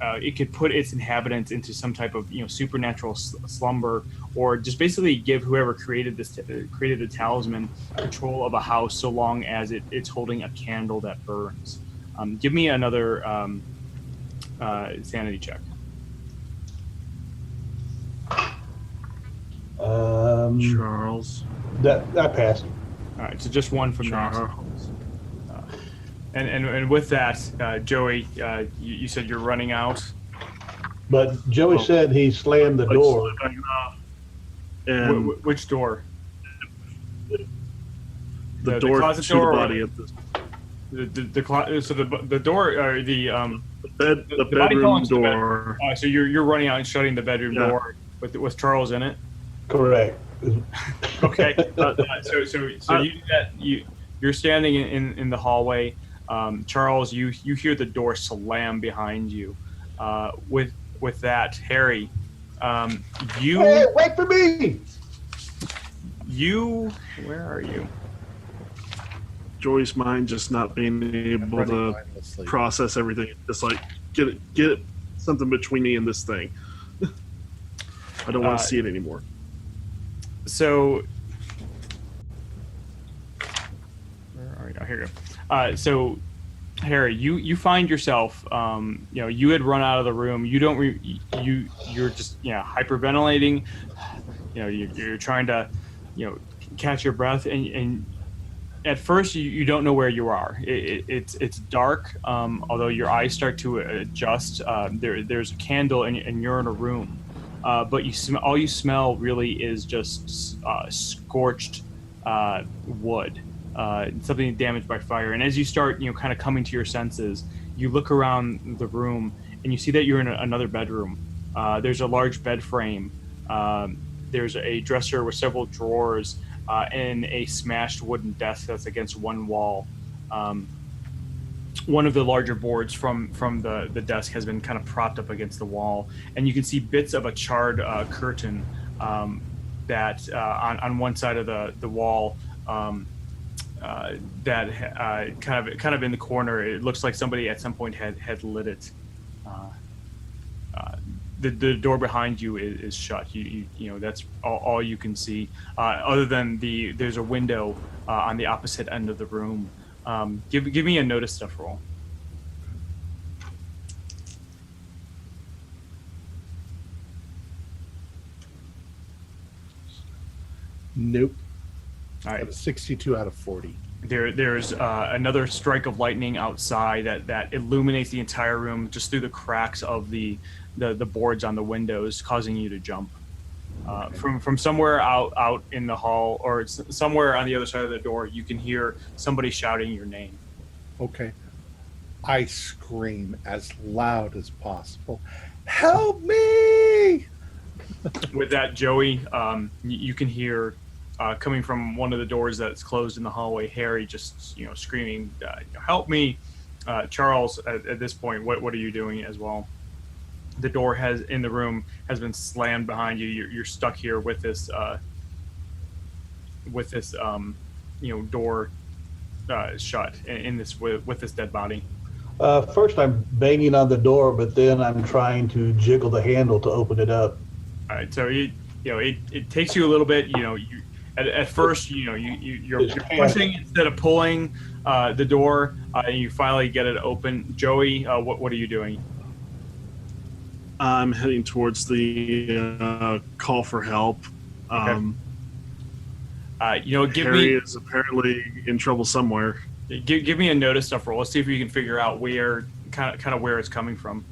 It could put its inhabitants into some type of supernatural slumber, or just basically give whoever created the talisman control of a house, so long as it's holding a candle that burns. Give me another sanity check. Charles. That passed. All right, so just one from Charles. And with that, Joey, you said you're running out. But Joey said he slammed the door. And Which door? the door closet to door, the body of the the door or the bed, the body fell bedroom into the bed. door. So you're running out and shutting the bedroom door with Charles in it. Correct. Okay. So you do that. You're standing in the hallway. Charles, you hear the door slam behind you. With that, Harry, Hey, wait for me! Where are you? Joey's mind just not being able to process everything. Just like get it something between me and this thing. I don't want to see it anymore. So where are you? Oh, here you go. So Harry, you find yourself, you had run out of the room. You don't, you're just, hyperventilating. You're trying to, catch your breath, and at first you don't know where you are. It's dark. Although your eyes start to adjust. There's a candle, and you're in a room. But all you smell really is just scorched wood. Something damaged by fire. And as you start, kind of coming to your senses, you look around the room and you see that you're in another bedroom. There's a large bed frame. There's a dresser with several drawers and a smashed wooden desk that's against one wall. One of the larger boards from the desk has been kind of propped up against the wall, and you can see bits of a charred curtain that on one side of the wall that kind of in the corner. It looks like somebody at some point had lit it. The door behind you is shut. You know that's all you can see. Other than there's a window on the opposite end of the room. Give me a notice stuff roll. Nope. All right. Got a 62 out of 40. There's another strike of lightning outside that illuminates the entire room just through the cracks of the boards on the windows, causing you to jump. From somewhere out in the hall or somewhere on the other side of the door, you can hear somebody shouting your name. Okay. I scream as loud as possible. Help me! With that, Joey, you can hear coming from one of the doors that's closed in the hallway, Harry just screaming, "Help me!" Charles, at this point, what are you doing as well? The door in the room has been slammed behind you. You're stuck here with this door shut in this with this dead body. First, I'm banging on the door, but then I'm trying to jiggle the handle to open it up. All right, so it takes you a little bit. At first, you're pushing instead of pulling the door, and you finally get it open. Joey, what are you doing? I'm heading towards the call for help. Okay. Harry is apparently in trouble somewhere. Give me a notice stuff roll. Let's see if you can figure out where kind of where it's coming from.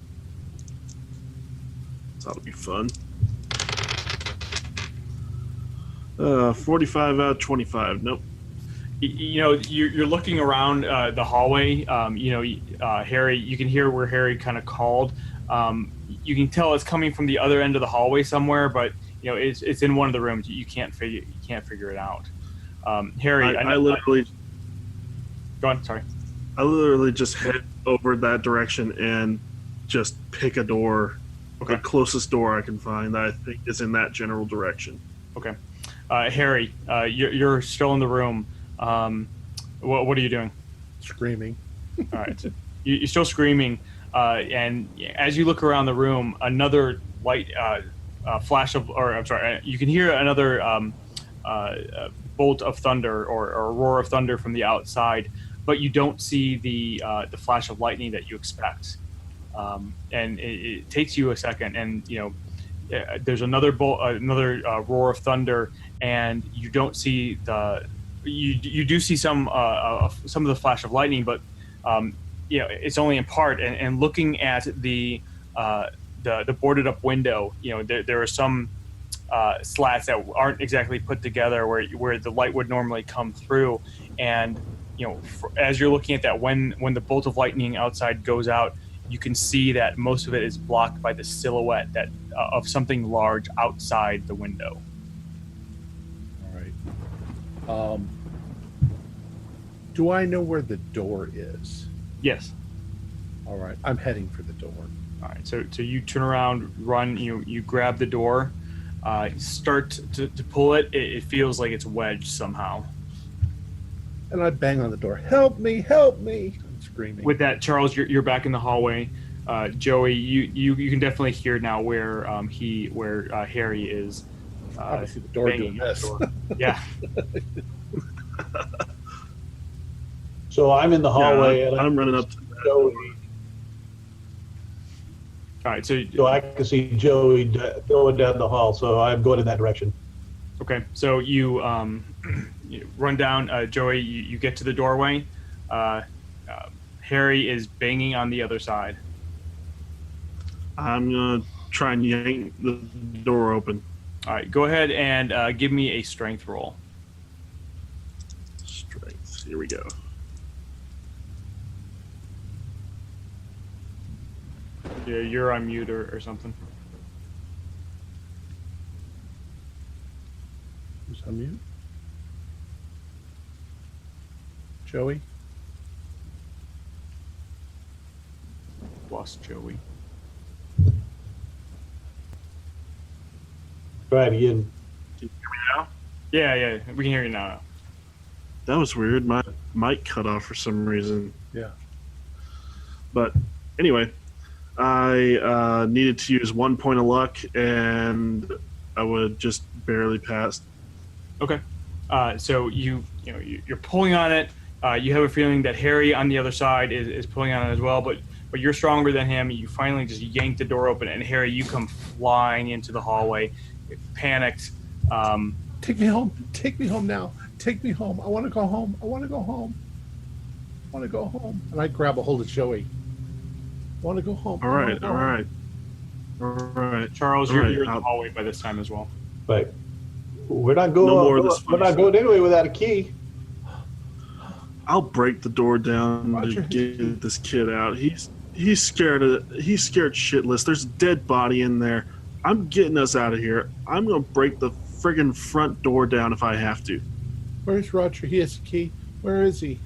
That'll be fun. 45 out of 25. Nope. You're looking around the hallway. Harry, you can hear where Harry kind of called. You can tell it's coming from the other end of the hallway somewhere, but it's in one of the rooms. You can't figure it out. Harry, I literally. Go on. Sorry. I literally just head over that direction and just pick a door, okay. The closest door I can find that I think is in that general direction. Okay. Harry, you're still in the room. What are you doing? Screaming. All right. So you're still screaming, and as you look around the room, another light flash of, or I'm sorry, you can hear another bolt of thunder or roar of thunder from the outside, but you don't see the flash of lightning that you expect. And it takes you a second, and there's another roar of thunder, and you don't see you do see some of the flash of lightning, but it's only in part. And looking at the boarded up window, there are some slats that aren't exactly put together where the light would normally come through, and as you're looking at that, when the bolt of lightning outside goes out, you can see that most of it is blocked by the silhouette of something large outside the window. All right. Do I know where the door is? Yes. All right. I'm heading for the door. All right. So you turn around, run. You grab the door, start to pull it. It feels like it's wedged somehow. And I bang on the door. Help me! Help me! I'm screaming. With that, Charles, you're back in the hallway. Joey, you can definitely hear now where Harry is. Obviously, the door doing this. Yeah. So I'm in the hallway, and I'm running up to Joey. All right, so I can see Joey going down the hall. So I'm going in that direction. Okay, so you run down, Joey. You get to the doorway. Harry is banging on the other side. I'm gonna try and yank the door open. All right, go ahead and give me a strength roll. Strength. Here we go. Yeah, you're on mute or something. Who's on mute? Joey? Lost Joey. Try it again. Yeah, we can hear you now. That was weird. My mic cut off for some reason. Yeah. But anyway, I needed to use 1 point of luck, and I would just barely pass. Okay. So you're pulling on it. You have a feeling that Harry on the other side is pulling on it as well, but you're stronger than him. You finally just yank the door open, and Harry, you come flying into the hallway, panicked. Take me home. Take me home now. Take me home. I want to go home. I want to go home. I want to go home. And I grab a hold of Joey. I want to go home. All right. Charles, All you're right, in the hallway by this time as well. Right. We're not going. No more of this We're not going anyway without a key. I'll break the door down Roger. to get this kid out. He's scared shitless. There's a dead body in there. I'm getting us out of here. I'm gonna break the friggin' front door down if I have to. Where's Roger? He has a key. Where is he?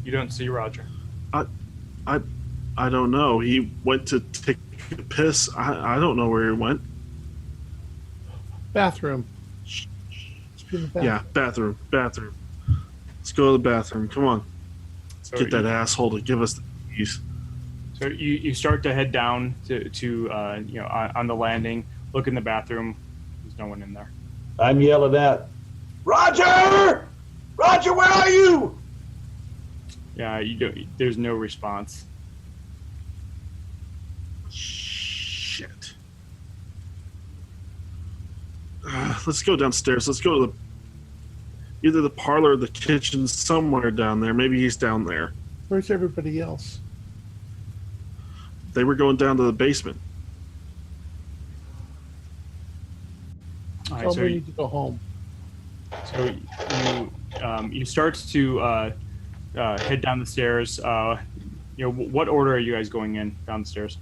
You don't see Roger. I don't know. He went to take a piss. I don't know where he went. Bathroom. Let's be in the bathroom. Yeah, bathroom. Let's go to the bathroom. Come on. So Get that asshole to give us the keys. So you start to head down to on the landing. Look in the bathroom. There's no one in there. I'm yelling out, Roger! Roger, where are you? Yeah, there's no response. Shit. Let's go downstairs. Let's go to either the parlor or the kitchen, somewhere down there. Maybe he's down there. Where's everybody else? They were going down to the basement. All right, Tell so me we need to go home. you start to head down the stairs. What order are you guys going in down the stairs?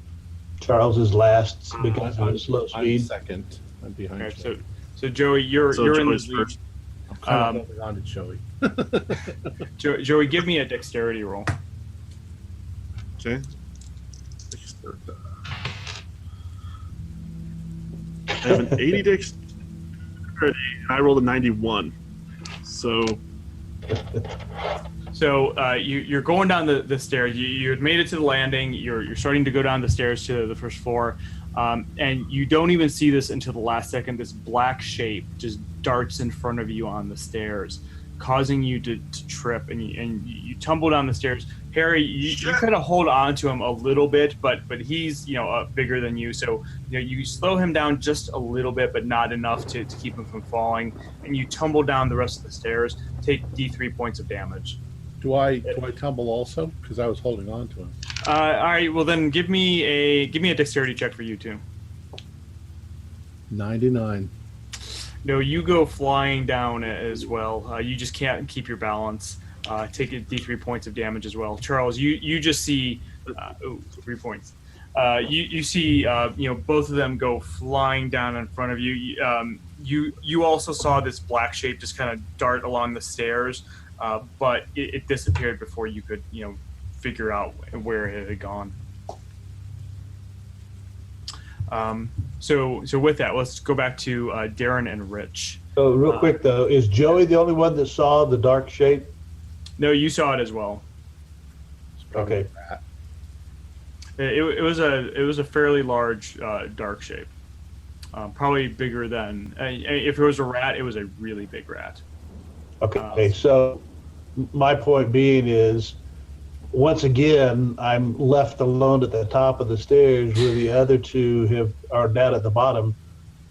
Charles is last because of his slow I'm speed. second. I'm behind Okay, Joey. so Joey, you're in the Joey's lead. first. I'm kind of holding on to Joey. Joey, give me a dexterity roll. Okay. I have an 80 dexterity, and I rolled a 91. So You're going down the stairs. You had made it to the landing. You're starting to go down the stairs to the first floor, and you don't even see this until the last second. This black shape just darts in front of you on the stairs, causing you to trip, and you tumble down the stairs. Harry, you kind of hold on to him a little bit, but he's bigger than you, so you slow him down just a little bit, but not enough to keep him from falling, and you tumble down the rest of the stairs. Take D3 points of damage. Do I tumble also? Because I was holding on to him. All right. Well, then give me a dexterity check for you too. 99. No, you go flying down as well. You just can't keep your balance. Take a D3 points of damage as well. Charles, you just see 3 points. You see both of them go flying down in front of you. You also saw this black shape just kind of dart along the stairs, but it disappeared before you could figure out where it had gone. So with that, let's go back to Darren and Rich. So real quick though, is Joey the only one that saw the dark shape? No, you saw it as well. Okay. It was a fairly large dark shape, probably bigger than if it was a rat. It was a really big rat. Okay. So my point being is, once again, I'm left alone at the top of the stairs where the other two are down at the bottom.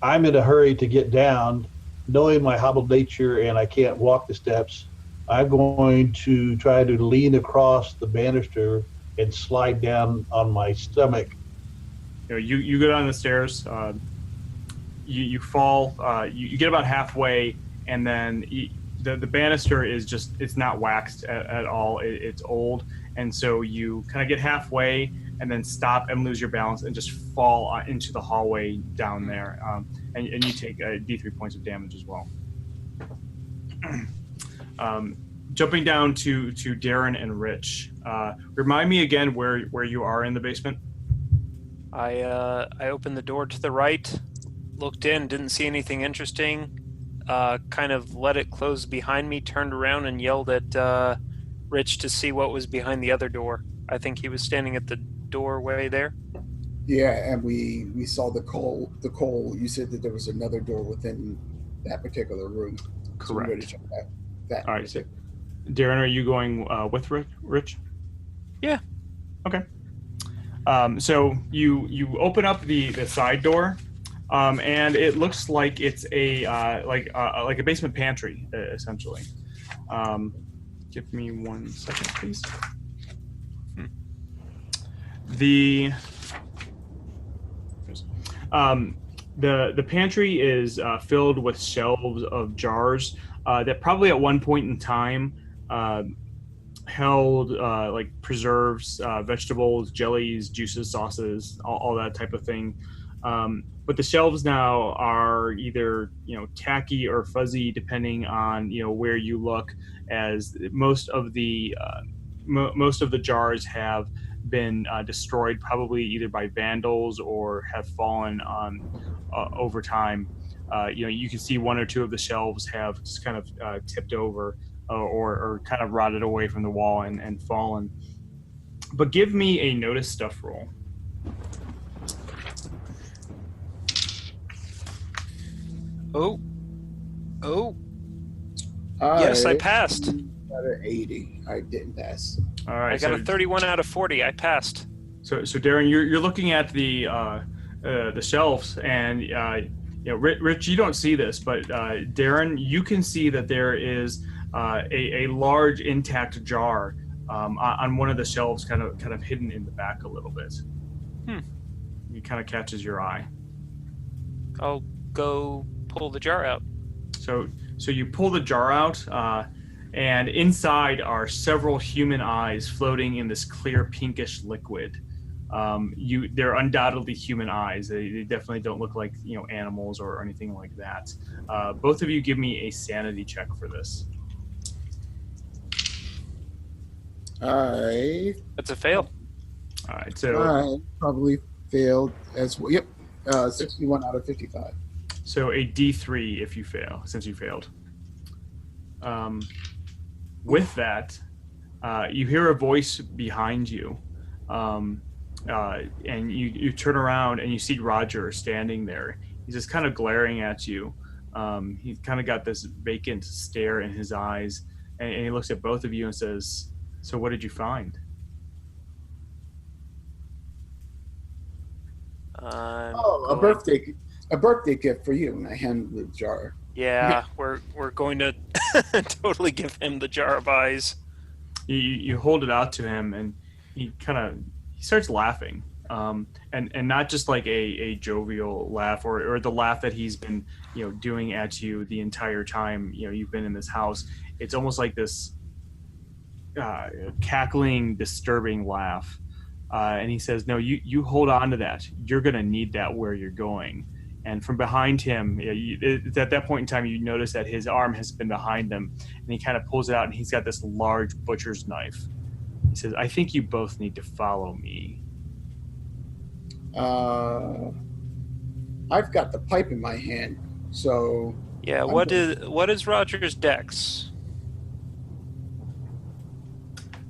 I'm in a hurry to get down, knowing my hobbled nature and I can't walk the steps. I'm going to try to lean across the banister and slide down on my stomach. You go down the stairs. You fall. You get about halfway, and then the banister is it's not waxed at all. It's old, and so you kind of get halfway and then stop and lose your balance and just fall into the hallway down there. And you take D3 points of damage as well. Jumping down to Darren and Rich. Remind me again where you are in the basement. I opened the door to the right, looked in, didn't see anything interesting. Kind of let it close behind me, turned around and yelled at Rich to see what was behind the other door. I think he was standing at the doorway there. Yeah, and we saw the coal. You said that there was another door within that particular room. Correct. So we're going to check that. All right. So, Darren, are you going with Rich? Yeah. Okay. So you open up the side door, and it looks like it's like a basement pantry essentially. Give me 1 second, please. The pantry is filled with shelves of jars that probably at one point in time held like preserves, vegetables, jellies, juices, sauces, all that type of thing. But the shelves now are either tacky or fuzzy depending on where you look, as most of the jars have been destroyed, probably either by vandals or have fallen over time. You can see one or two of the shelves have just kind of tipped over or kind of rotted away from the wall and fallen. But give me a notice stuff roll. Oh. Yes, I passed. Got an 80. I didn't pass. All right. I got a 31 out of 40. I passed. So Darren, you're looking at the shelves, and Rich, you don't see this, but Darren, you can see that there is a large intact jar on one of the shelves, kind of hidden in the back a little bit. It kind of catches your eye. I'll go pull the jar out. So you pull the jar out, and inside are several human eyes floating in this clear pinkish liquid. They're undoubtedly human eyes. They definitely don't look like animals or anything like that. Both of you give me a sanity check for this. That's a fail. All right, so I probably failed as well. Yep, 61 out of 55. So a D3 if you fail, since you failed. With that, you hear a voice behind you, and you turn around and you see Roger standing there. He's just kind of glaring at you. He's kind of got this vacant stare in his eyes, and he looks at both of you and says, "So what did you find?" A birthday gift for you. And I hand the jar. Yeah, we're going to totally give him the jar of eyes. You hold it out to him, and he starts laughing, and not just like a jovial laugh or the laugh that he's been doing at you the entire time you've been in this house. It's almost like this cackling, disturbing laugh, and he says, "No, you hold on to that. You're gonna need that where you're going." And from behind him, at that point in time, you notice that his arm has been behind him, and he kind of pulls it out, and he's got this large butcher's knife. He says, "I think you both need to follow me." I've got the pipe in my hand, so... Yeah, what is Roger's dex?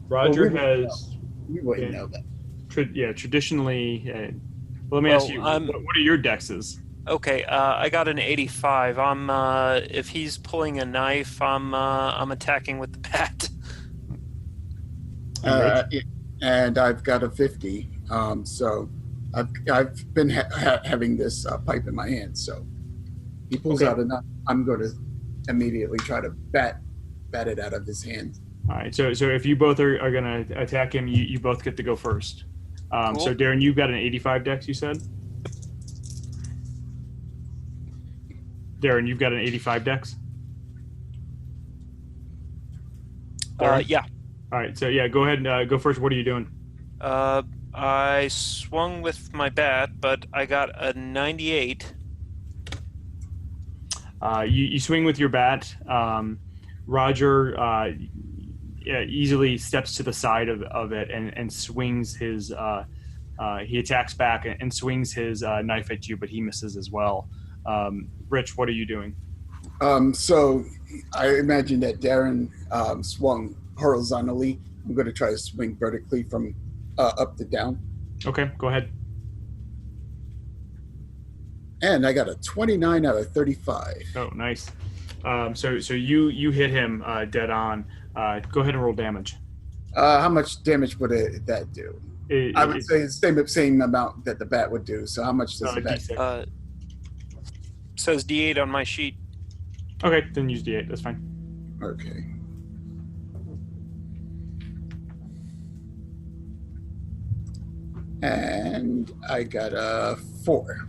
Roger has... We wouldn't know that. Traditionally... well, let me ask you, what are your dexes? Okay, I got an 85. If he's pulling a knife, I'm attacking with the bat. And I've got a 50. So I've been having this pipe in my hand. So he pulls out a knife. I'm going to immediately try to bat it out of his hand. All right. So if you both are going to attack him, you both get to go first. Cool. So Darren, you've got an 85 dex, you said? Darren, you've got an 85 dex? Yeah. All right, so yeah, go ahead and go first. What are you doing? I swung with my bat, but I got a 98. You swing with your bat, Roger easily steps to the side of it and swings his. He attacks back and swings his knife at you, but he misses as well. Rich, what are you doing? So I imagine that Darren swung horizontally. I'm going to try to swing vertically from up to down. Okay, go ahead. And I got a 29 out of 35. Oh, nice. So you hit him dead on. Go ahead and roll damage. How much damage would that do? I would say it's the same amount that the bat would do. So how much does the bat do? Says D8 on my sheet. Okay, then use D8. That's fine. Okay. And I got 4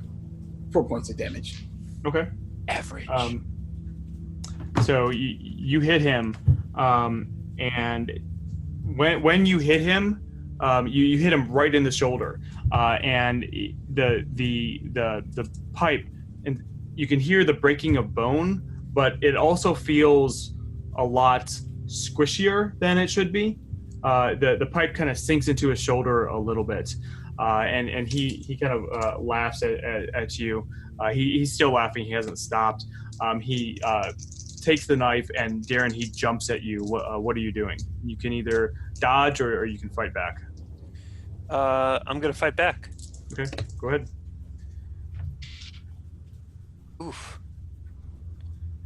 points of damage. Okay. Average. So you hit him, and when you hit him, you hit him right in the shoulder, and the pipe, and you can hear the breaking of bone, but it also feels a lot squishier than it should be. The pipe kind of sinks into his shoulder a little bit, and he kind of laughs at you. He's still laughing. He hasn't stopped. He takes the knife, and Darren, he jumps at you. What are you doing? You can either dodge or you can fight back. I'm going to fight back. Okay, go ahead. Oof.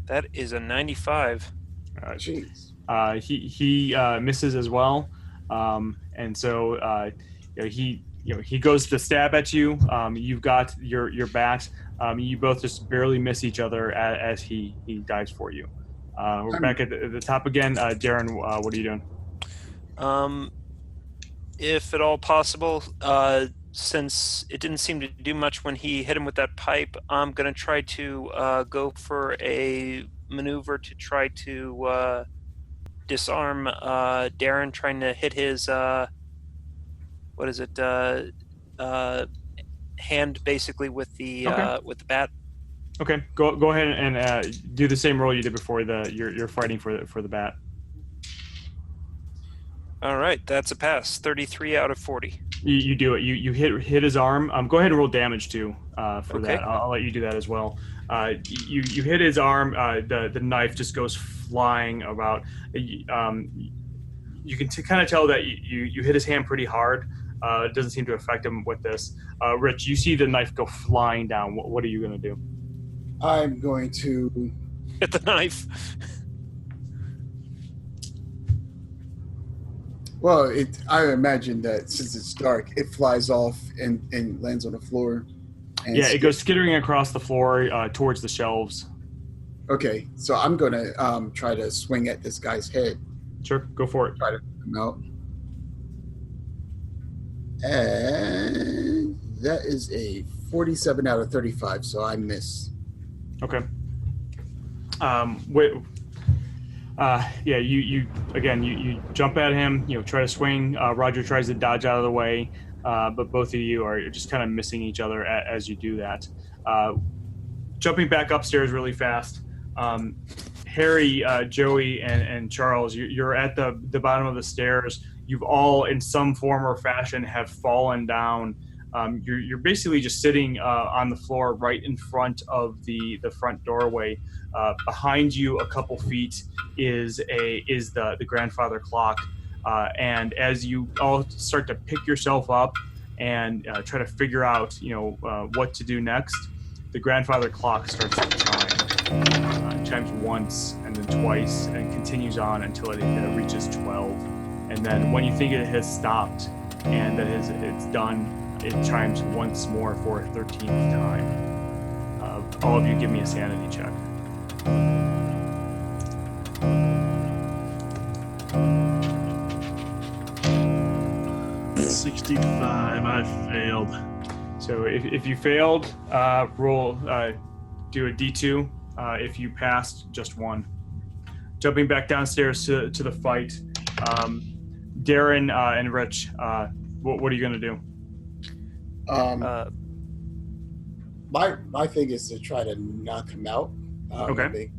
That is a 95. Jeez. He misses as well, and so he goes to stab at you. You've got your bat. You both just barely miss each other as he dives for you. We're back at the top again. Darren, what are you doing? If at all possible, since it didn't seem to do much when he hit him with that pipe, I'm going to try to go for a maneuver to try to disarm Darren, trying to hit his hand basically with the bat. Okay, go ahead and do the same roll you did before. You're fighting for the bat. All right, that's a pass. 33 out of 40. You do it. You hit his arm. Go ahead and roll damage too for Okay. that. I'll let you do that as well. You hit his arm. The knife just goes flying about. You can kind of tell that you hit his hand pretty hard. It doesn't seem to affect him with this. Rich, you see the knife go flying down. What are you going to do? I'm going to Hit the knife. Well, I imagine that since it's dark, it flies off and lands on the floor. And Yeah, it goes skittering across the floor towards the shelves. Okay, so I'm going to try to swing at this guy's head. Sure, go for it. Try to knock him out. And that is a 47 out of 35, so I miss. Okay. You jump at him, try to swing. Roger tries to dodge out of the way, but both of you are just kind of missing each other as you do that. Jumping back upstairs really fast, Harry, Joey, and Charles, you're at the bottom of the stairs. You've all, in some form or fashion, have fallen down. You're basically just sitting on the floor right in front of the front doorway. Behind you, a couple feet, is the grandfather clock. And as you all start to pick yourself up and try to figure out, what to do next, the grandfather clock starts to chime. It chimes once and then twice and continues on until it reaches 12. And then when you think it has stopped and that it's done, it chimes once more for a 13th time. All of you give me a sanity check. 65. I failed. So if you failed, do a D2. If you passed, just 1. Jumping back downstairs to the fight, Darren and Rich, what are you going to do? My thing is to try to knock him out. Okay.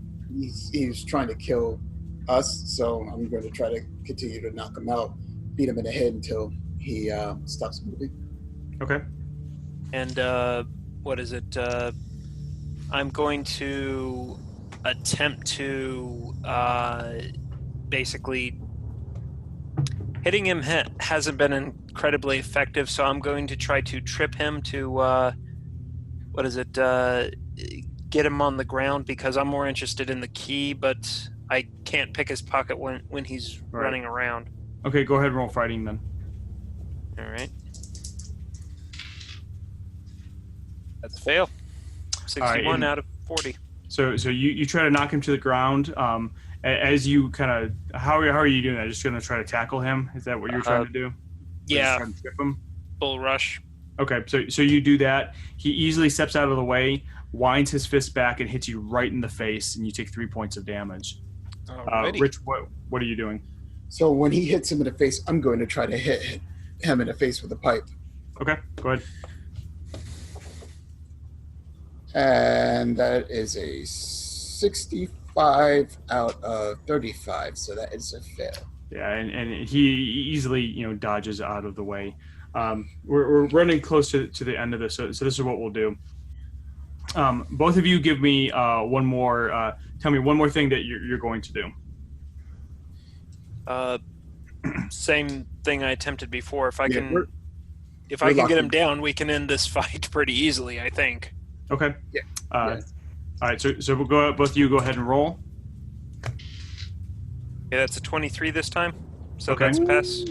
He's trying to kill us, so I'm going to try to continue to knock him out, beat him in the head until he stops moving. Okay. And what is it? I'm going to attempt to basically hitting him hasn't been incredibly effective, so I'm going to try to trip him to get him on the ground, because I'm more interested in the key, but I can't pick his pocket when he's running around. Okay, go ahead and roll fighting then. All right. That's a fail. 61 out of 40. So you try to knock him to the ground. As you kind of, how are you doing that? Just going to try to tackle him? Is that what you're trying to do? Yeah. Trying to trip him? Bull rush. Okay, so you do that. He easily steps out of the way, winds his fist back, and hits you right in the face, and you take 3 points of damage. Rich, what are you doing? So when he hits him in the face, I'm going to try to hit him in the face with a pipe. Okay, go ahead. And that is a 65 out of 35, so that is a fail. Yeah, and he easily dodges out of the way. We're running close to the end of this, so this is what we'll do. Both of you give me one more. Tell me one more thing that you're going to do. Same thing I attempted before. If I can get him down, we can end this fight pretty easily, I think. Okay. Yeah. All right. So we'll go. Both of you go ahead and roll. Yeah, that's a 23 this time. So Okay. that's a pass.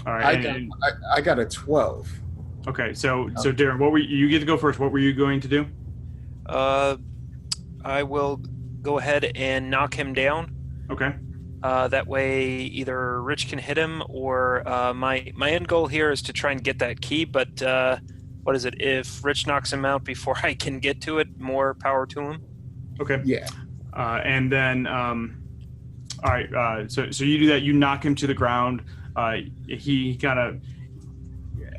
All right. I got a 12. Okay. So Darren, you get to go first. What were you going to do? I will go ahead and knock him down. Okay. That way, either Rich can hit him, or my end goal here is to try and get that key. But what is it? If Rich knocks him out before I can get to it, more power to him. Okay. Yeah. And then, all right. So you do that. You knock him to the ground. He kind of,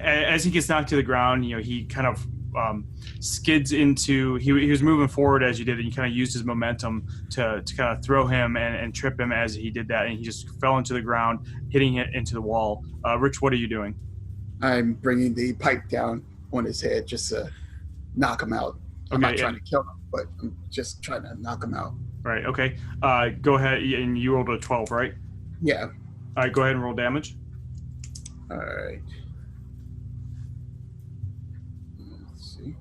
as he gets knocked to the ground, he kind of skids into. He was moving forward as you did, and you kind of used his momentum to kind of throw him and trip him as he did that, and he just fell into the ground, hitting it into the wall. Rich, what are you doing? I'm bringing the pipe down on his head just to knock him out. I'm not trying to kill him, but I'm just trying to knock him out. Right. Okay. Go ahead, and you rolled a 12, right? Yeah. All right. Go ahead and roll damage. All right. Let's see.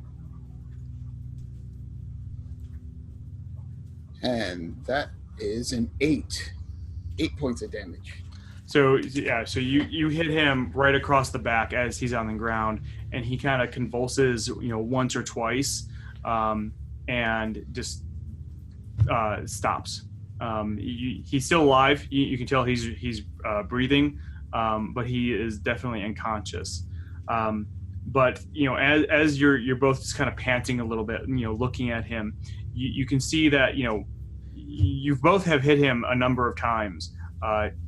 And that is an 8. 8 points of damage. So you hit him right across the back as he's on the ground, and he kind of convulses, once or twice, and just stops. He's still alive. You can tell he's breathing, but he is definitely unconscious. But as you're both just kind of panting a little bit, looking at him, you can see that you both have hit him a number of times.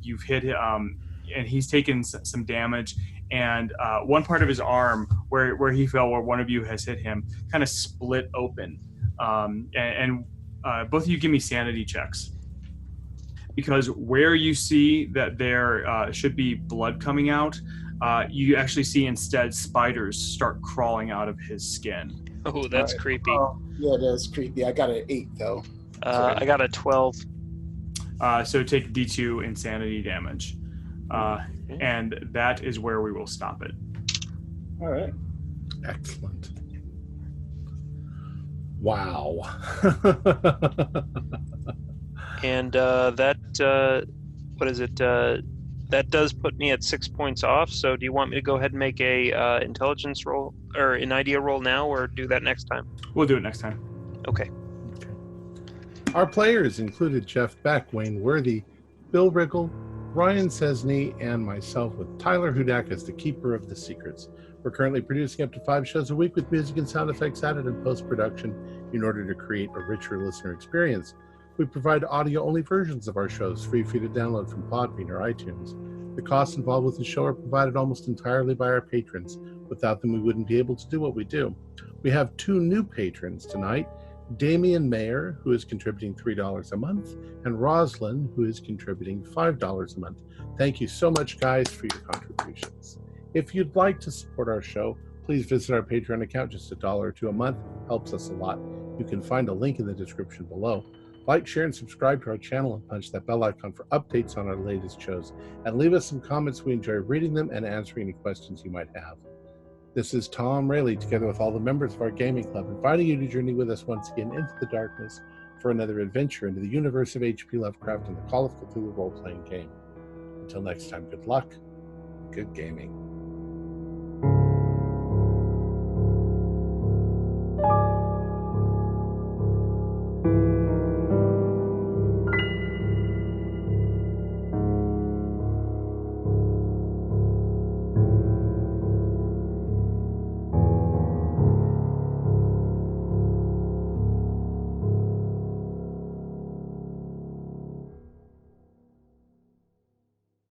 You've hit him, and he's taken some damage. And one part of his arm, where he fell, where one of you has hit him, kind of split open. And both of you give me sanity checks, because where you see that there should be blood coming out, you actually see instead spiders start crawling out of his skin. Oh, that's creepy. Yeah, that's creepy. I got an 8 though. I got a 12. So take D2 insanity damage. And that is where we will stop it. All right. Excellent. Wow. And what is it? That does put me at 6 points off. So do you want me to go ahead and make a intelligence roll or an idea roll now, or do that next time? We'll do it next time. Okay. Our players included Jeff Beck, Wayne Worthy, Bill Riggle, Ryan Cesny, and myself, with Tyler Hudak as the keeper of the secrets. We're currently producing up to 5 shows a week with music and sound effects added in post-production in order to create a richer listener experience. We provide audio-only versions of our shows, free for you to download from Podbean or iTunes. The costs involved with the show are provided almost entirely by our patrons. Without them, we wouldn't be able to do what we do. We have 2 new patrons tonight, Damian Mayer, who is contributing $3 a month, and Roslyn, who is contributing $5 a month. Thank you so much, guys, for your contributions. If you'd like to support our show, please visit our Patreon account. Just $1 or $2 a month helps us a lot. You can find a link in the description below. Like, share, and subscribe to our channel and punch that bell icon for updates on our latest shows. And leave us some comments. We enjoy reading them and answering any questions you might have. This is Tom Rayleigh, together with all the members of our gaming club, inviting you to journey with us once again into the darkness for another adventure into the universe of H.P. Lovecraft and the Call of Cthulhu role-playing game. Until next time, good luck, good gaming.